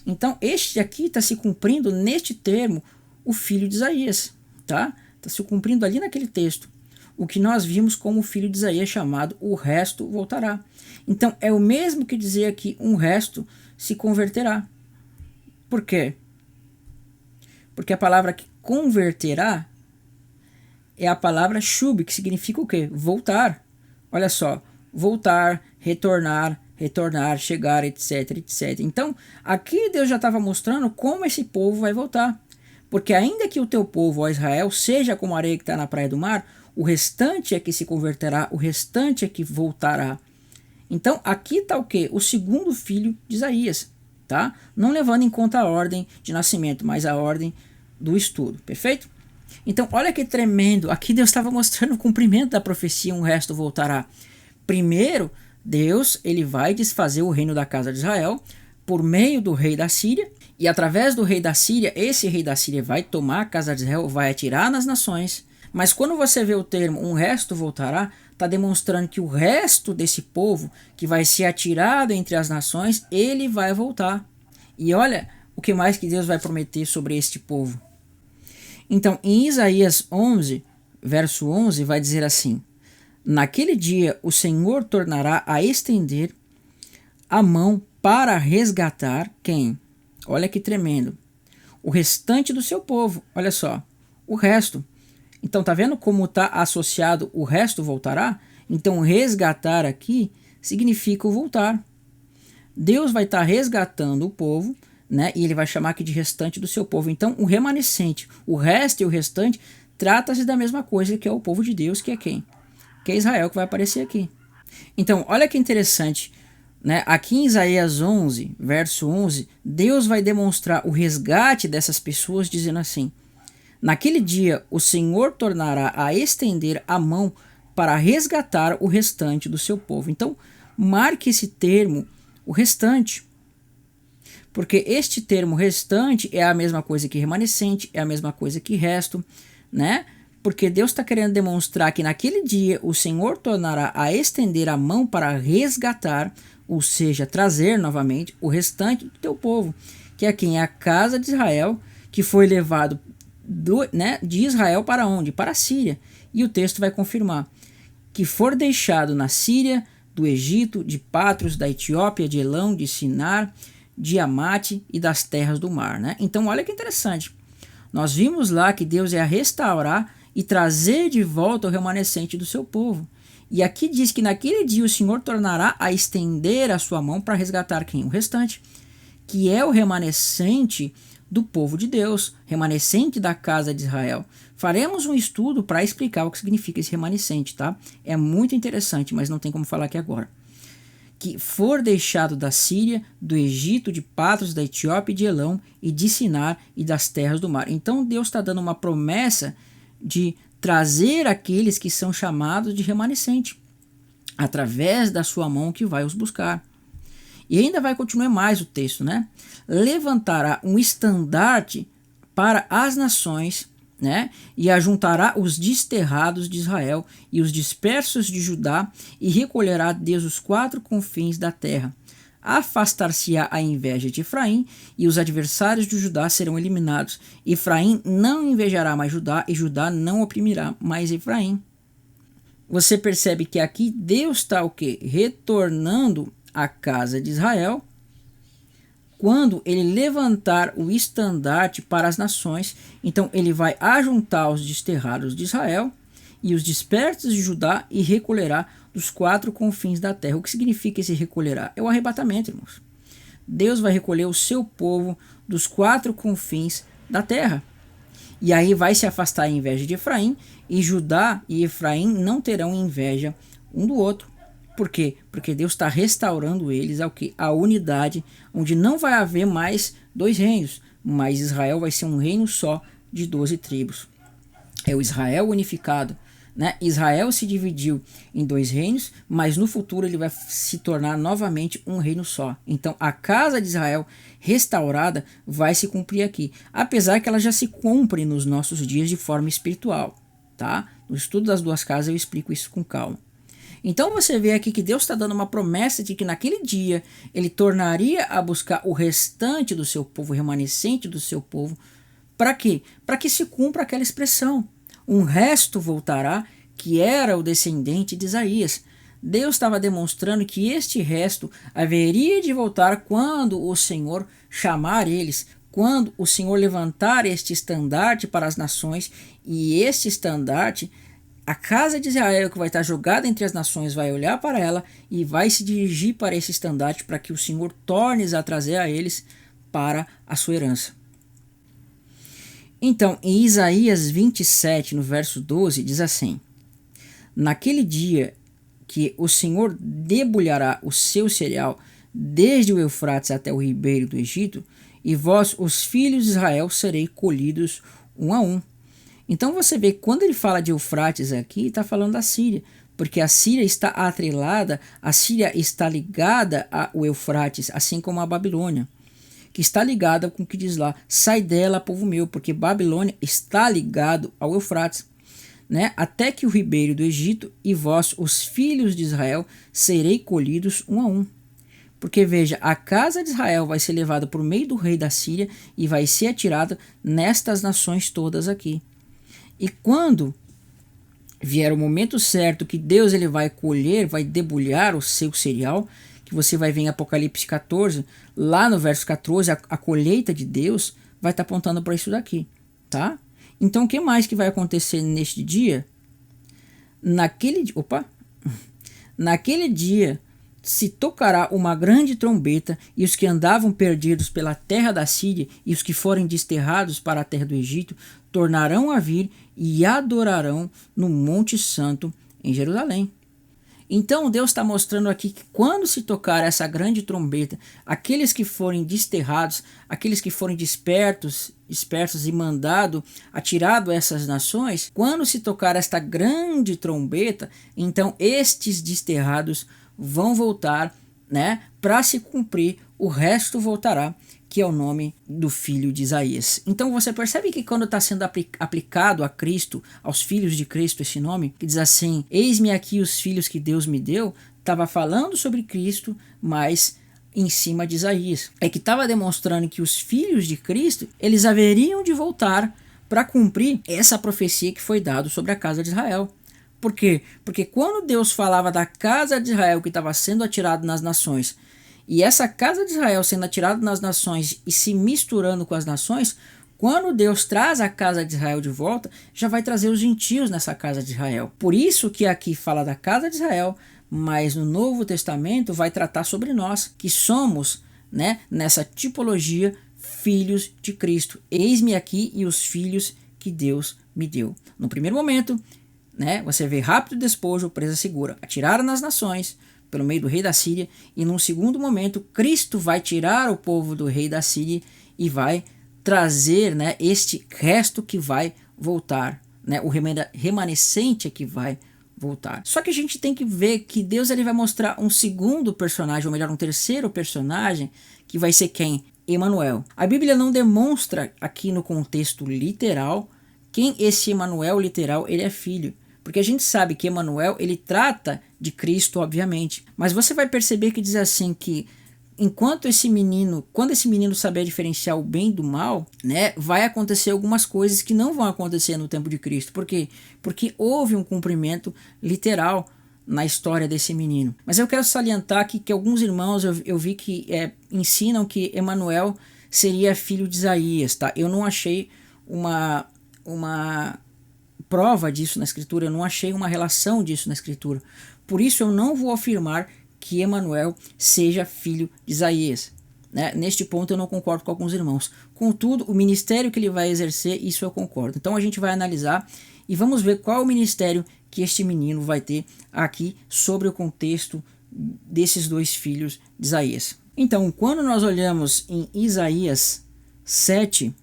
Então, este aqui está se cumprindo neste termo, o filho de Isaías, tá? Está se cumprindo ali naquele texto. O que nós vimos como o filho de Isaías chamado, o resto voltará. Então, é o mesmo que dizer aqui, um resto se converterá. Por quê? Porque a palavra que converterá é a palavra shub, que significa o quê? Voltar. Olha só, voltar, retornar, chegar, etc, etc. Então, aqui Deus já estava mostrando como esse povo vai voltar. Porque ainda que o teu povo, ó Israel, seja como a areia que está na praia do mar, o restante é que se converterá, o restante é que voltará. Então, aqui está o quê? O segundo filho de Isaías, tá? Não levando em conta a ordem de nascimento, mas a ordem do estudo, perfeito? Então, olha que tremendo, aqui Deus estava mostrando o cumprimento da profecia, um resto voltará. Primeiro, Deus ele vai desfazer o reino da casa de Israel por meio do rei da Síria, e através do rei da Síria, esse rei da Síria vai tomar a casa de Israel, vai atirar nas nações. Mas quando você vê o termo um resto voltará, está demonstrando que o resto desse povo que vai ser atirado entre as nações, ele vai voltar. E olha o que mais que Deus vai prometer sobre este povo. Então, em Isaías 11, verso 11, vai dizer assim: naquele dia o Senhor tornará a estender a mão para resgatar quem? Olha que tremendo. O restante do seu povo. Olha só, o resto. Então, tá vendo como está associado o resto voltará? Então, resgatar aqui significa o voltar. Deus vai estar resgatando o povo, né? E ele vai chamar aqui de restante do seu povo. Então, o remanescente, o resto e o restante, trata-se da mesma coisa, que é o povo de Deus, que é quem? Que é Israel, que vai aparecer aqui. Então, olha que interessante. né? Aqui em Isaías 11, verso 11, Deus vai demonstrar o resgate dessas pessoas dizendo assim: naquele dia o Senhor tornará a estender a mão para resgatar o restante do seu povo. Então, marque esse termo, o restante, porque este termo restante é a mesma coisa que remanescente, é a mesma coisa que resto, né? Porque Deus está querendo demonstrar que naquele dia o Senhor tornará a estender a mão para resgatar, ou seja, trazer novamente o restante do teu povo, que é quem? É a casa de Israel, que foi levado de Israel para onde? Para a Síria. E o texto vai confirmar que for deixado na Síria, do Egito, de Patros, da Etiópia, de Elão, de Sinar, de Amate e das terras do mar, né? Então olha que interessante. Nós vimos lá que Deus ia restaurar e trazer de volta o remanescente do seu povo. E aqui diz que naquele dia o Senhor tornará a estender a sua mão para resgatar quem? O restante, que é o remanescente do povo de Deus, remanescente da casa de Israel. Faremos um estudo para explicar o que significa esse remanescente, tá? É muito interessante, mas não tem como falar aqui agora. Que for deixado da Síria, do Egito, de Patros, da Etiópia, de Elão e de Sinar e das terras do mar. Então Deus está dando uma promessa de trazer aqueles que são chamados de remanescente, através da sua mão que vai os buscar. E ainda vai continuar mais o texto, né? Levantará um estandarte para as nações, né? E ajuntará os desterrados de Israel e os dispersos de Judá e recolherá desde os quatro confins da terra. Afastar-se-á a inveja de Efraim e os adversários de Judá serão eliminados. Efraim não invejará mais Judá e Judá não oprimirá mais Efraim. Você percebe que aqui Deus está o quê? Retornando a casa de Israel, quando ele levantar o estandarte para as nações. Então ele vai ajuntar os desterrados de Israel e os dispersos de Judá e recolherá dos quatro confins da terra. O que significa esse recolherá? É o arrebatamento, irmãos. Deus vai recolher o seu povo dos quatro confins da terra. E aí vai se afastar a inveja de Efraim, e Judá e Efraim não terão inveja um do outro. Por quê? Porque Deus está restaurando eles ao quê? A unidade, onde não vai haver mais dois reinos, mas Israel vai ser um reino só de 12 tribos. É o Israel unificado, né? Israel se dividiu em dois reinos, mas no futuro ele vai se tornar novamente um reino só. Então a casa de Israel restaurada vai se cumprir aqui, apesar que ela já se cumpre nos nossos dias de forma espiritual, tá? No estudo das duas casas eu explico isso com calma. Então você vê aqui que Deus está dando uma promessa de que naquele dia ele tornaria a buscar o restante do seu povo, o remanescente do seu povo. Para quê? Para que se cumpra aquela expressão. Um resto voltará, que era o descendente de Isaías. Deus estava demonstrando que este resto haveria de voltar quando o Senhor chamar eles, quando o Senhor levantar este estandarte para as nações, e este estandarte, a casa de Israel que vai estar jogada entre as nações, vai olhar para ela e vai se dirigir para esse estandarte para que o Senhor torne a trazer a eles para a sua herança. Então, em Isaías 27, no verso 12, diz assim: naquele dia que o Senhor debulhará o seu cereal desde o Eufrates até o ribeiro do Egito, e vós, os filhos de Israel, sereis colhidos um a um. Então você vê que quando ele fala de Eufrates aqui, está falando da Síria, porque a Síria está atrelada, a Síria está ligada ao Eufrates, assim como a Babilônia, que está ligada com o que diz lá: sai dela, povo meu, porque Babilônia está ligado ao Eufrates, né? Até que o ribeiro do Egito, e vós, os filhos de Israel, serei colhidos um a um. Porque veja, a casa de Israel vai ser levada por meio do rei da Síria e vai ser atirada nestas nações todas aqui. E quando vier o momento certo que Deus ele vai colher, vai debulhar o seu cereal, que você vai ver em Apocalipse 14, lá no verso 14, a colheita de Deus vai estar apontando para isso daqui, tá? Então o que mais que vai acontecer neste dia? Naquele dia se tocará uma grande trombeta, e os que andavam perdidos pela terra da Síria e os que forem desterrados para a terra do Egito tornarão a vir e adorarão no Monte Santo em Jerusalém. Então Deus está mostrando aqui que quando se tocar essa grande trombeta, aqueles que forem desterrados, aqueles que forem dispersos e mandado, atirado a essas nações, quando se tocar esta grande trombeta, então estes desterrados vão voltar, né, para se cumprir, o resto voltará, que é o nome do filho de Isaías. Então você percebe que quando está sendo aplicado a Cristo, aos filhos de Cristo, esse nome, que diz assim, eis-me aqui os filhos que Deus me deu, estava falando sobre Cristo, mas em cima de Isaías. É que estava demonstrando que os filhos de Cristo, eles haveriam de voltar para cumprir essa profecia que foi dada sobre a casa de Israel. Por quê? Porque quando Deus falava da casa de Israel que estava sendo atirado nas nações, e essa casa de Israel sendo atirada nas nações e se misturando com as nações, quando Deus traz a casa de Israel de volta, já vai trazer os gentios nessa casa de Israel. Por isso que aqui fala da casa de Israel, mas no Novo Testamento vai tratar sobre nós, que somos, né, nessa tipologia, filhos de Cristo. Eis-me aqui e os filhos que Deus me deu. No primeiro momento, né, você vê rápido despojo, presa segura, atiraram nas nações, pelo meio do rei da Síria, e num segundo momento Cristo vai tirar o povo do rei da Síria e vai trazer, né, este resto que vai voltar, né, o remanescente é que vai voltar. Só que a gente tem que ver que Deus ele vai mostrar um segundo personagem, ou melhor, um terceiro personagem, que vai ser quem? Emanuel. A Bíblia não demonstra aqui no contexto literal quem esse Emanuel literal ele é filho. Porque a gente sabe que Emanuel ele trata de Cristo, obviamente. Mas você vai perceber que diz assim que quando esse menino saber diferenciar o bem do mal, né, vai acontecer algumas coisas que não vão acontecer no tempo de Cristo. Por quê? Porque houve um cumprimento literal na história desse menino. Mas eu quero salientar aqui que alguns irmãos eu vi que ensinam que Emanuel seria filho de Isaías, tá? Eu não achei uma prova disso na escritura, eu não achei uma relação disso na escritura. Por isso eu não vou afirmar que Emanuel seja filho de Isaías, né? Neste ponto eu não concordo com alguns irmãos. Contudo, o ministério que ele vai exercer, isso eu concordo. Então a gente vai analisar e vamos ver qual é o ministério que este menino vai ter aqui sobre o contexto desses dois filhos de Isaías. Então, quando nós olhamos em Isaías 7,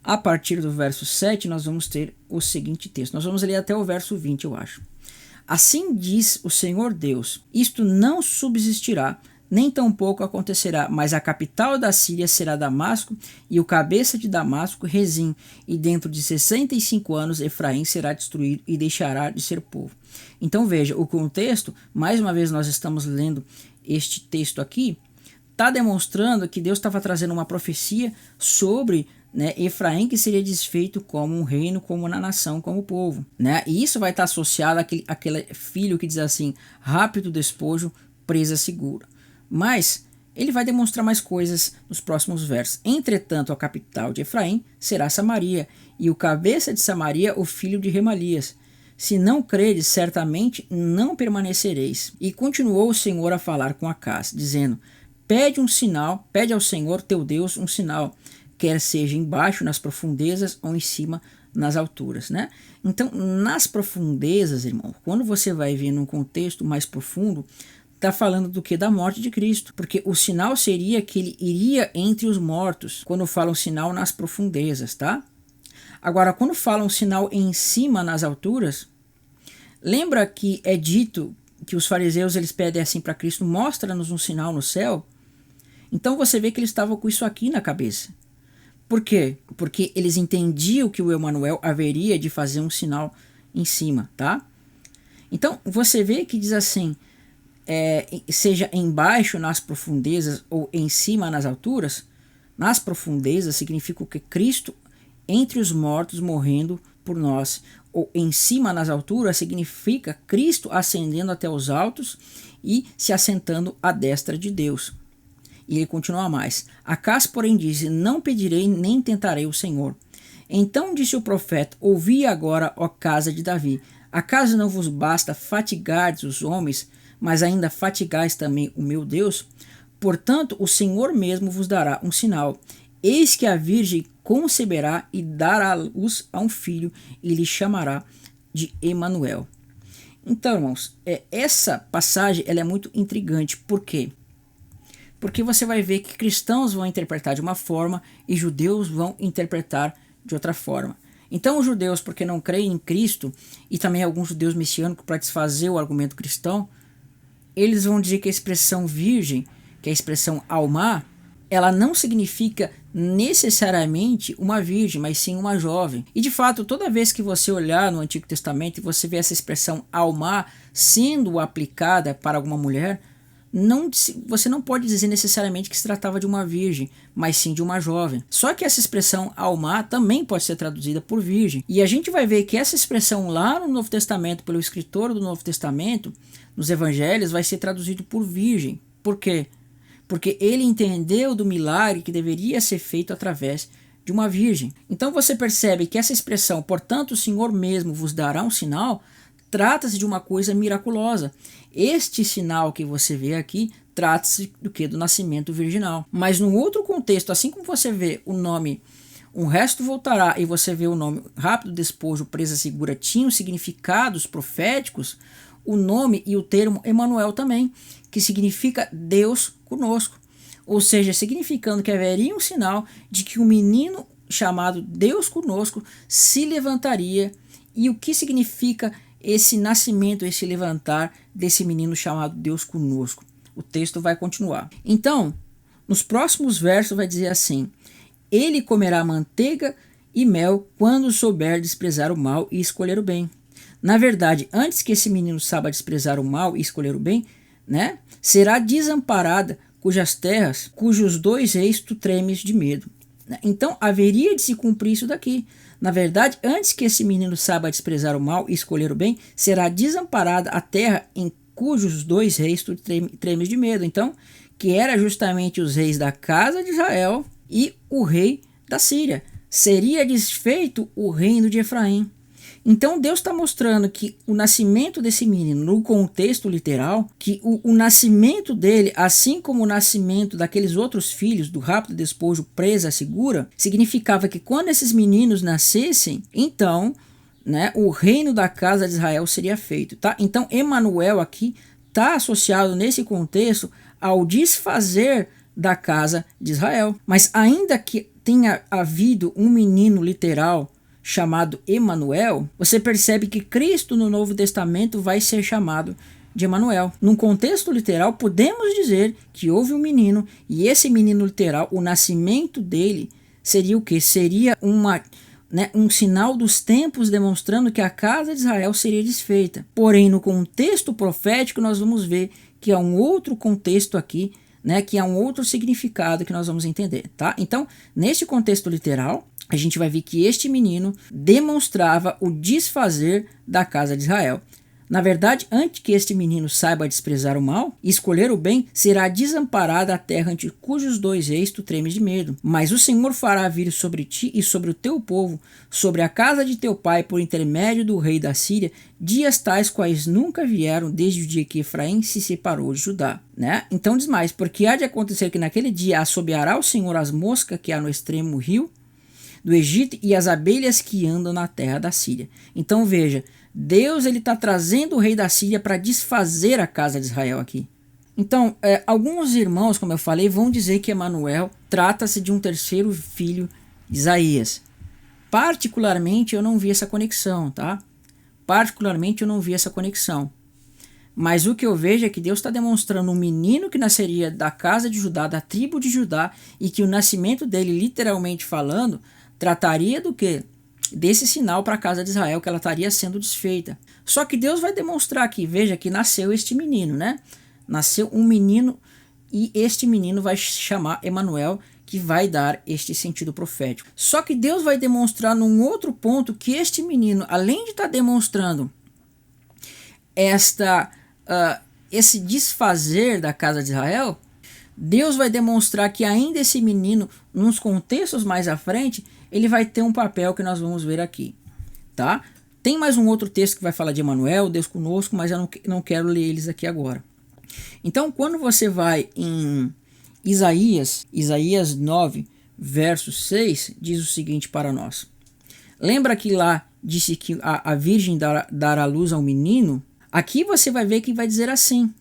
a partir do verso 7, nós vamos ter o seguinte texto. Nós vamos ler até o verso 20, eu acho. Assim diz o Senhor Deus, isto não subsistirá, nem tampouco acontecerá, mas a capital da Síria será Damasco, e o cabeça de Damasco, Rezim, e dentro de 65 anos Efraim será destruído e deixará de ser povo. Então veja, o contexto, mais uma vez nós estamos lendo este texto aqui, está demonstrando que Deus estava trazendo uma profecia sobre, né, Efraim, que seria desfeito como um reino, como uma nação, como povo, né? E isso vai estar associado àquele filho que diz assim, rápido despojo, presa segura. Mas ele vai demonstrar mais coisas nos próximos versos. Entretanto, a capital de Efraim será Samaria, e o cabeça de Samaria, o filho de Remalias. Se não credes, certamente não permanecereis. E continuou o Senhor a falar com Acaz, dizendo, pede um sinal, pede ao Senhor teu Deus um sinal, quer seja embaixo nas profundezas ou em cima nas alturas, né? Então, nas profundezas, irmão, quando você vai ver num contexto mais profundo, está falando do que? Da morte de Cristo, porque o sinal seria que ele iria entre os mortos, quando fala um sinal nas profundezas, tá? Agora, quando fala um sinal em cima nas alturas, lembra que é dito que os fariseus eles pedem assim para Cristo, mostra-nos um sinal no céu? Então você vê que eles estavam com isso aqui na cabeça. Por quê? Porque eles entendiam que o Emanuel haveria de fazer um sinal em cima, tá? Então você vê que diz assim, seja embaixo nas profundezas ou em cima nas alturas. Nas profundezas significa o que? Cristo entre os mortos morrendo por nós. Ou em cima nas alturas significa Cristo ascendendo até os altos e se assentando à destra de Deus. E ele continua mais. Acaz, porém, disse, não pedirei nem tentarei o Senhor. Então disse o profeta, ouvi agora, ó casa de Davi, acaso não vos basta fatigardes os homens, mas ainda fatigais também o meu Deus? Portanto, o Senhor mesmo vos dará um sinal. Eis que a virgem conceberá e dará luz a um filho, e lhe chamará de Emanuel. Então, irmãos, essa passagem ela é muito intrigante. Por quê? Porque você vai ver que cristãos vão interpretar de uma forma e judeus vão interpretar de outra forma. Então os judeus, porque não creem em Cristo, e também alguns judeus messiânicos para desfazer o argumento cristão, eles vão dizer que a expressão virgem, que é a expressão alma, ela não significa necessariamente uma virgem, mas sim uma jovem. E de fato, toda vez que você olhar no Antigo Testamento e você vê essa expressão alma sendo aplicada para alguma mulher, você não pode dizer necessariamente que se tratava de uma virgem, mas sim de uma jovem. Só que essa expressão alma também pode ser traduzida por virgem. E a gente vai ver que essa expressão lá no Novo Testamento, pelo escritor do Novo Testamento, nos evangelhos, vai ser traduzido por virgem. Por quê? Porque ele entendeu do milagre que deveria ser feito através de uma virgem. Então você percebe que essa expressão, portanto o Senhor mesmo vos dará um sinal, trata-se de uma coisa miraculosa. Este sinal que você vê aqui trata-se do que? Do nascimento virginal. Mas num outro contexto, assim como você vê o nome um resto voltará e você vê o nome rápido despojo, presa segura, tinham significados proféticos, o nome e o termo Emanuel também, que significa Deus conosco. Ou seja, significando que haveria um sinal de que um menino chamado Deus conosco se levantaria. E o que significa esse nascimento, esse levantar desse menino chamado Deus conosco? O texto vai continuar. Então, nos próximos versos vai dizer assim: ele comerá manteiga e mel quando souber desprezar o mal e escolher o bem. Na verdade, antes que esse menino saiba desprezar o mal e escolher o bem, né, será desamparada cujas terras, cujos 2 reis tu tremes de medo. Então haveria de se cumprir isso daqui. Na verdade, antes que esse menino saiba desprezar o mal e escolher o bem, será desamparada a terra em cujos 2 reis tu tremes de medo. Então, que era justamente os reis da casa de Israel e o rei da Síria. Seria desfeito o reino de Efraim. Então Deus está mostrando que o nascimento desse menino, no contexto literal, que o nascimento dele, assim como o nascimento daqueles outros filhos do rápido despojo presa segura, significava que quando esses meninos nascessem, então, né, o reino da casa de Israel seria feito. Tá? Então Emanuel aqui está associado nesse contexto ao desfazer da casa de Israel. Mas ainda que tenha havido um menino literal chamado Emanuel, você percebe que Cristo no Novo Testamento vai ser chamado de Emanuel. Num contexto literal, podemos dizer que houve um menino, e esse menino literal, o nascimento dele seria o quê? Seria um sinal dos tempos demonstrando que a casa de Israel seria desfeita. Porém, no contexto profético, nós vamos ver que há um outro contexto aqui, né, que há um outro significado que nós vamos entender. Tá? Então, neste contexto literal, a gente vai ver que este menino demonstrava o desfazer da casa de Israel. Na verdade, antes que este menino saiba desprezar o mal e escolher o bem, será desamparada a terra ante cujos 2 reis tu tremes de medo. Mas o Senhor fará vir sobre ti e sobre o teu povo, sobre a casa de teu pai, por intermédio do rei da Síria, dias tais quais nunca vieram desde o dia que Efraim se separou de Judá. Né? Então diz mais: porque há de acontecer que naquele dia assobiará o Senhor as moscas que há no extremo rio do Egito e as abelhas que andam na terra da Síria. Então veja, Deus está trazendo o rei da Síria para desfazer a casa de Israel aqui. Então, alguns irmãos, como eu falei, vão dizer que Emanuel trata-se de um terceiro filho de Isaías. Particularmente, eu não vi essa conexão, tá? Particularmente, eu não vi essa conexão. Mas o que eu vejo é que Deus está demonstrando um menino que nasceria da casa de Judá, da tribo de Judá, e que o nascimento dele, literalmente falando, trataria do quê? Desse sinal para a casa de Israel, que ela estaria sendo desfeita. Só que Deus vai demonstrar aqui, veja que nasceu este menino, né? Nasceu um menino e este menino vai chamar Emanuel, que vai dar este sentido profético. Só que Deus vai demonstrar num outro ponto que este menino, além de estar demonstrando esse desfazer da casa de Israel, Deus vai demonstrar que ainda esse menino, nos contextos mais à frente, ele vai ter um papel que nós vamos ver aqui, tá? Tem mais um outro texto que vai falar de Emanuel, Deus conosco, mas eu não quero ler eles aqui agora. Então, quando você vai em Isaías 9, verso 6, diz o seguinte para nós. Lembra que lá disse que a virgem dará luz a um menino? Aqui você vai ver que vai dizer assim: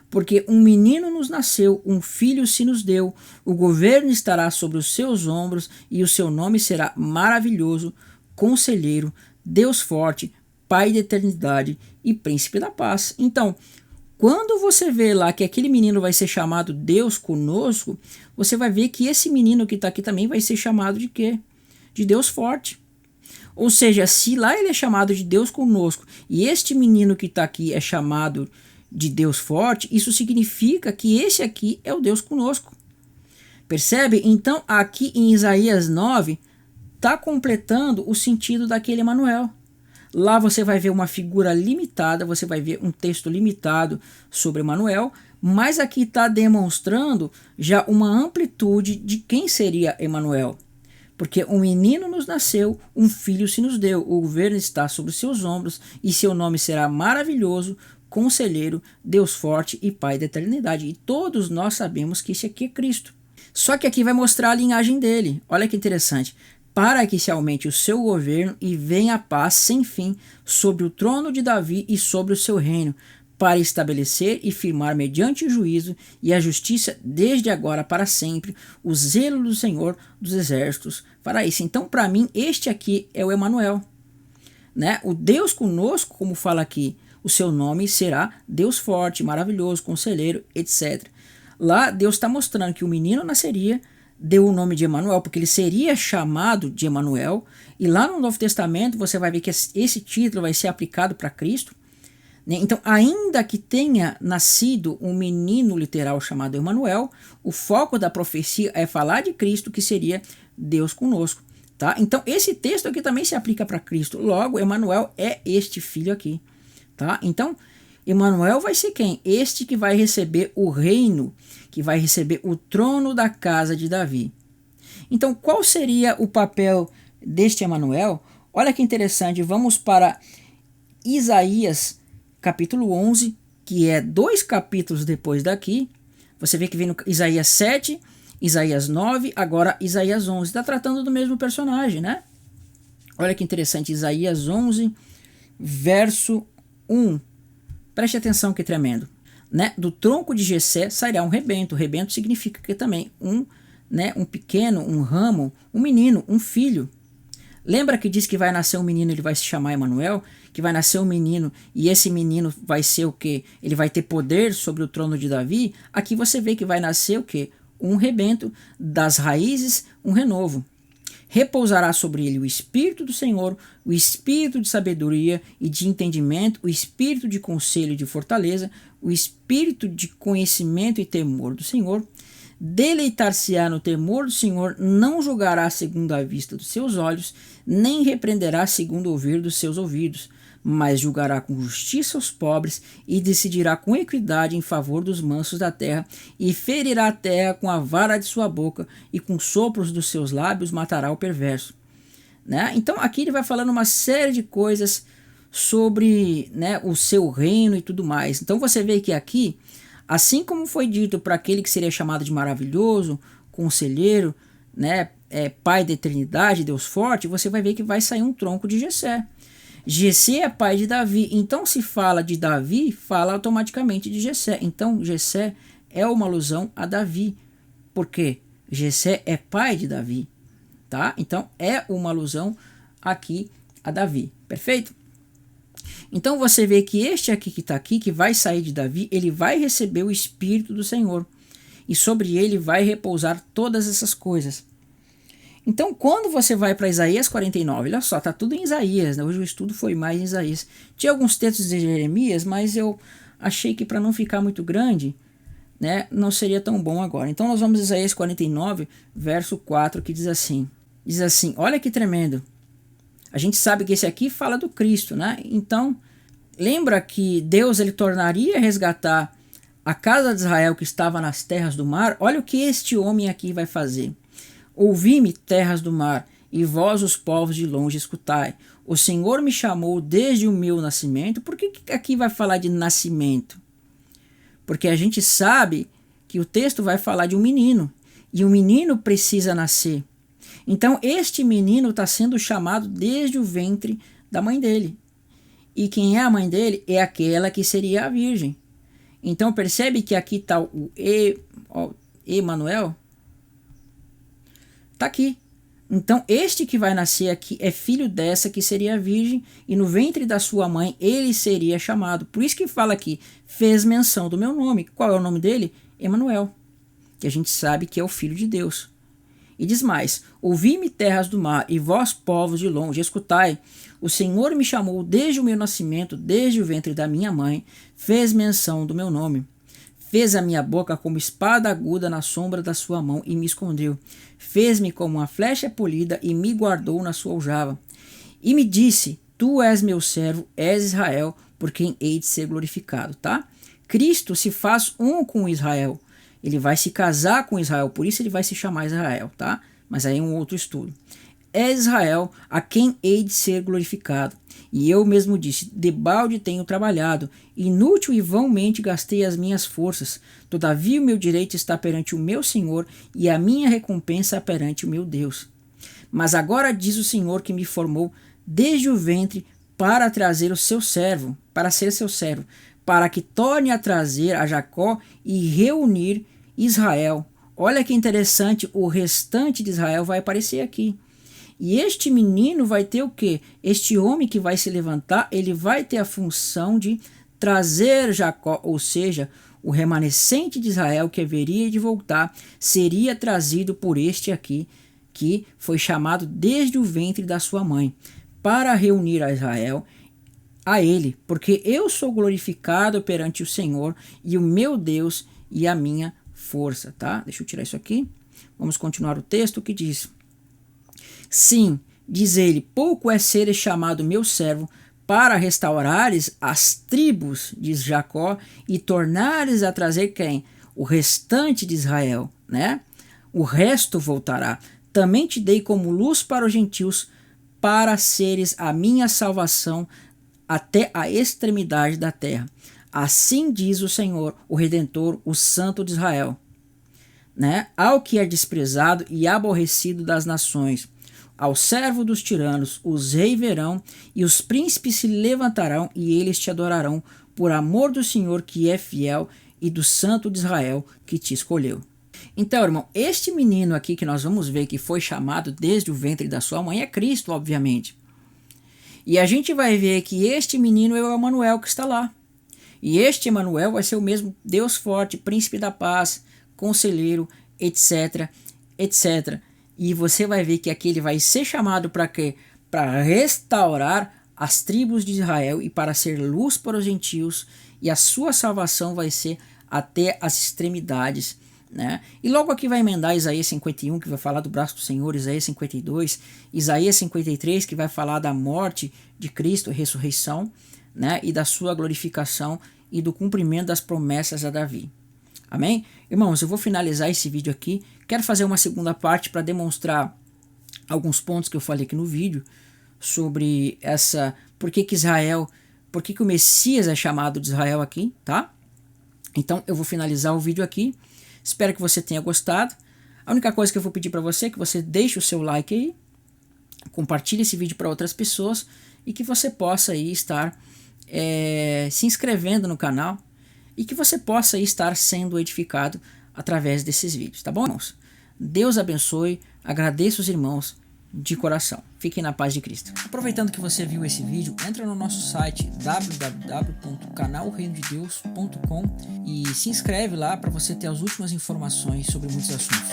porque um menino nos nasceu, um filho se nos deu, o governo estará sobre os seus ombros e o seu nome será maravilhoso, conselheiro, Deus forte, Pai da eternidade e príncipe da paz. Então, quando você vê lá que aquele menino vai ser chamado Deus conosco, você vai ver que esse menino que está aqui também vai ser chamado de quê? De Deus forte. Ou seja, se lá ele é chamado de Deus conosco e este menino que está aqui é chamado de Deus forte, isso significa que esse aqui é o Deus conosco. Percebe? Então aqui em Isaías 9 está completando o sentido daquele Emanuel. Lá você vai ver uma figura limitada, você vai ver um texto limitado sobre Emanuel, mas aqui está demonstrando já uma amplitude de quem seria Emanuel. Porque um menino nos nasceu, um filho se nos deu, o governo está sobre seus ombros e seu nome será maravilhoso, conselheiro, Deus forte e Pai da eternidade. E todos nós sabemos que esse aqui é Cristo. Só que aqui vai mostrar a linhagem dele. Olha que interessante. Para que se aumente o seu governo e venha a paz sem fim sobre o trono de Davi e sobre o seu reino, para estabelecer e firmar mediante o juízo e a justiça desde agora para sempre, o zelo do Senhor dos exércitos para isso. Então, para mim, este aqui é o Emanuel, né? O Deus conosco, como fala aqui, o seu nome será Deus forte, maravilhoso, conselheiro, etc. Lá Deus está mostrando que o menino nasceria, deu o nome de Emanuel, porque ele seria chamado de Emanuel, e lá no Novo Testamento você vai ver que esse título vai ser aplicado para Cristo. Então, ainda que tenha nascido um menino literal chamado Emanuel, o foco da profecia é falar de Cristo, que seria Deus conosco. Tá? Então, esse texto aqui também se aplica para Cristo. Logo, Emanuel é este filho aqui. Tá? Então, Emanuel vai ser quem? Este que vai receber o reino, que vai receber o trono da casa de Davi. Então, qual seria o papel deste Emanuel? Olha que interessante, vamos para Isaías capítulo 11, que é 2 capítulos depois daqui. Você vê que vem no Isaías 7, Isaías 9, agora Isaías 11. Está tratando do mesmo personagem, né? Olha que interessante, Isaías 11, verso 1. Preste atenção que tremendo. Né? Do tronco de Jessé sairá um rebento. Rebento significa que também um pequeno, um ramo, um menino, um filho. Lembra que diz que vai nascer um menino, ele vai se chamar Emanuel? Que vai nascer um menino e esse menino vai ser o quê? Ele vai ter poder sobre o trono de Davi? Aqui você vê que vai nascer o quê? Um rebento, das raízes, um renovo. Repousará sobre ele o Espírito do Senhor, o Espírito de sabedoria e de entendimento, o Espírito de conselho e de fortaleza, o Espírito de conhecimento e temor do Senhor. Deleitar-se-á no temor do Senhor, não julgará segundo a vista dos seus olhos, nem repreenderá segundo o ouvir dos seus ouvidos, mas julgará com justiça os pobres e decidirá com equidade em favor dos mansos da terra, e ferirá a terra com a vara de sua boca, e com sopros dos seus lábios matará o perverso. Né? Então aqui ele vai falando uma série de coisas sobre, né, o seu reino e tudo mais. Então você vê que aqui, assim como foi dito para aquele que seria chamado de maravilhoso, conselheiro, né, pai da eternidade, Deus forte, você vai ver que vai sair um tronco de Jessé. Jessé é pai de Davi, então se fala de Davi, fala automaticamente de Jessé. Então Jessé é uma alusão a Davi, porque Jessé é pai de Davi, tá? Então é uma alusão aqui a Davi, perfeito? Então você vê que este aqui que está aqui, que vai sair de Davi, ele vai receber o Espírito do Senhor, e sobre ele vai repousar todas essas coisas. Então, quando você vai para Isaías 49, olha só, está tudo em Isaías, né? Hoje o estudo foi mais em Isaías. Tinha alguns textos de Jeremias, mas eu achei que para não ficar muito grande, né, não seria tão bom agora. Então nós vamos a Isaías 49, verso 4, que diz assim, olha que tremendo. A gente sabe que esse aqui fala do Cristo, né? Então, lembra que Deus ele tornaria a resgatar a casa de Israel que estava nas terras do mar? Olha o que este homem aqui vai fazer. Ouvi-me, terras do mar, e vós, os povos de longe, escutai. O Senhor me chamou desde o meu nascimento. Por que aqui vai falar de nascimento? Porque a gente sabe que o texto vai falar de um menino, e o menino precisa nascer. Então, este menino está sendo chamado desde o ventre da mãe dele. E quem é a mãe dele é aquela que seria a virgem. Então percebe que aqui está o Emanuel. Está aqui. Então este que vai nascer aqui é filho dessa que seria a virgem, e no ventre da sua mãe ele seria chamado. Por isso que fala aqui, fez menção do meu nome. Qual é o nome dele? Emanuel, que a gente sabe que é o Filho de Deus. E diz mais: ouvi-me terras do mar, e vós povos de longe, escutai. O Senhor me chamou desde o meu nascimento, desde o ventre da minha mãe, fez menção do meu nome. Fez a minha boca como espada aguda na sombra da sua mão e me escondeu. Fez-me como uma flecha polida e me guardou na sua aljava. E me disse: tu és meu servo, és Israel, por quem hei de ser glorificado. Tá? Cristo se faz um com Israel. Ele vai se casar com Israel, por isso ele vai se chamar Israel, tá? Mas aí é um outro estudo. É Israel a quem hei de ser glorificado. E eu mesmo disse: debalde tenho trabalhado, inútil e vãmente gastei as minhas forças. Todavia o meu direito está perante o meu Senhor, e a minha recompensa perante o meu Deus. Mas agora diz o Senhor que me formou desde o ventre para trazer o seu servo, para ser seu servo, para que torne a trazer a Jacó e reunir Israel. Olha que interessante, o restante de Israel vai aparecer aqui. E este menino vai ter o quê? Este homem que vai se levantar, ele vai ter a função de trazer Jacó, ou seja, o remanescente de Israel que haveria de voltar, seria trazido por este aqui, que foi chamado desde o ventre da sua mãe, para reunir a Israel a ele, porque eu sou glorificado perante o Senhor e o meu Deus e a minha força, tá? Deixa eu tirar isso aqui. Vamos continuar o texto que diz: sim, diz ele, pouco é seres chamado meu servo, para restaurares as tribos de Jacó e tornares a trazer quem? O restante de Israel, né? O resto voltará. Também te dei como luz para os gentios, para seres a minha salvação até a extremidade da terra. Assim diz o Senhor, o Redentor, o Santo de Israel, né? Ao que é desprezado e aborrecido das nações, ao servo dos tiranos, os reis verão e os príncipes se levantarão e eles te adorarão por amor do Senhor que é fiel e do Santo de Israel que te escolheu. Então, irmão, este menino aqui que nós vamos ver que foi chamado desde o ventre da sua mãe é Cristo, obviamente. E a gente vai ver que este menino é o Emanuel que está lá. E este Emanuel vai ser o mesmo Deus forte, príncipe da paz, conselheiro, etc, etc. E você vai ver que aqui ele vai ser chamado para quê? Para restaurar as tribos de Israel e para ser luz para os gentios, e a sua salvação vai ser até as extremidades, né? E logo aqui vai emendar Isaías 51, que vai falar do braço do Senhor, Isaías 52, Isaías 53, que vai falar da morte de Cristo, ressurreição, né? E da sua glorificação e do cumprimento das promessas a Davi. Amém? Irmãos, eu vou finalizar esse vídeo aqui. Quero fazer uma segunda parte para demonstrar alguns pontos que eu falei aqui no vídeo sobre essa, por que o Messias é chamado de Israel aqui, tá? Então eu vou finalizar o vídeo aqui. Espero que você tenha gostado. A única coisa que eu vou pedir para você é que você deixe o seu like aí, compartilhe esse vídeo para outras pessoas e que você possa aí estar se inscrevendo no canal e que você possa aí estar sendo edificado através desses vídeos, tá bom, irmãos? Deus abençoe, agradeço os irmãos de coração. Fiquem na paz de Cristo. Aproveitando que você viu esse vídeo, entra no nosso site www.canalreinodedeus.com e se inscreve lá para você ter as últimas informações sobre muitos assuntos.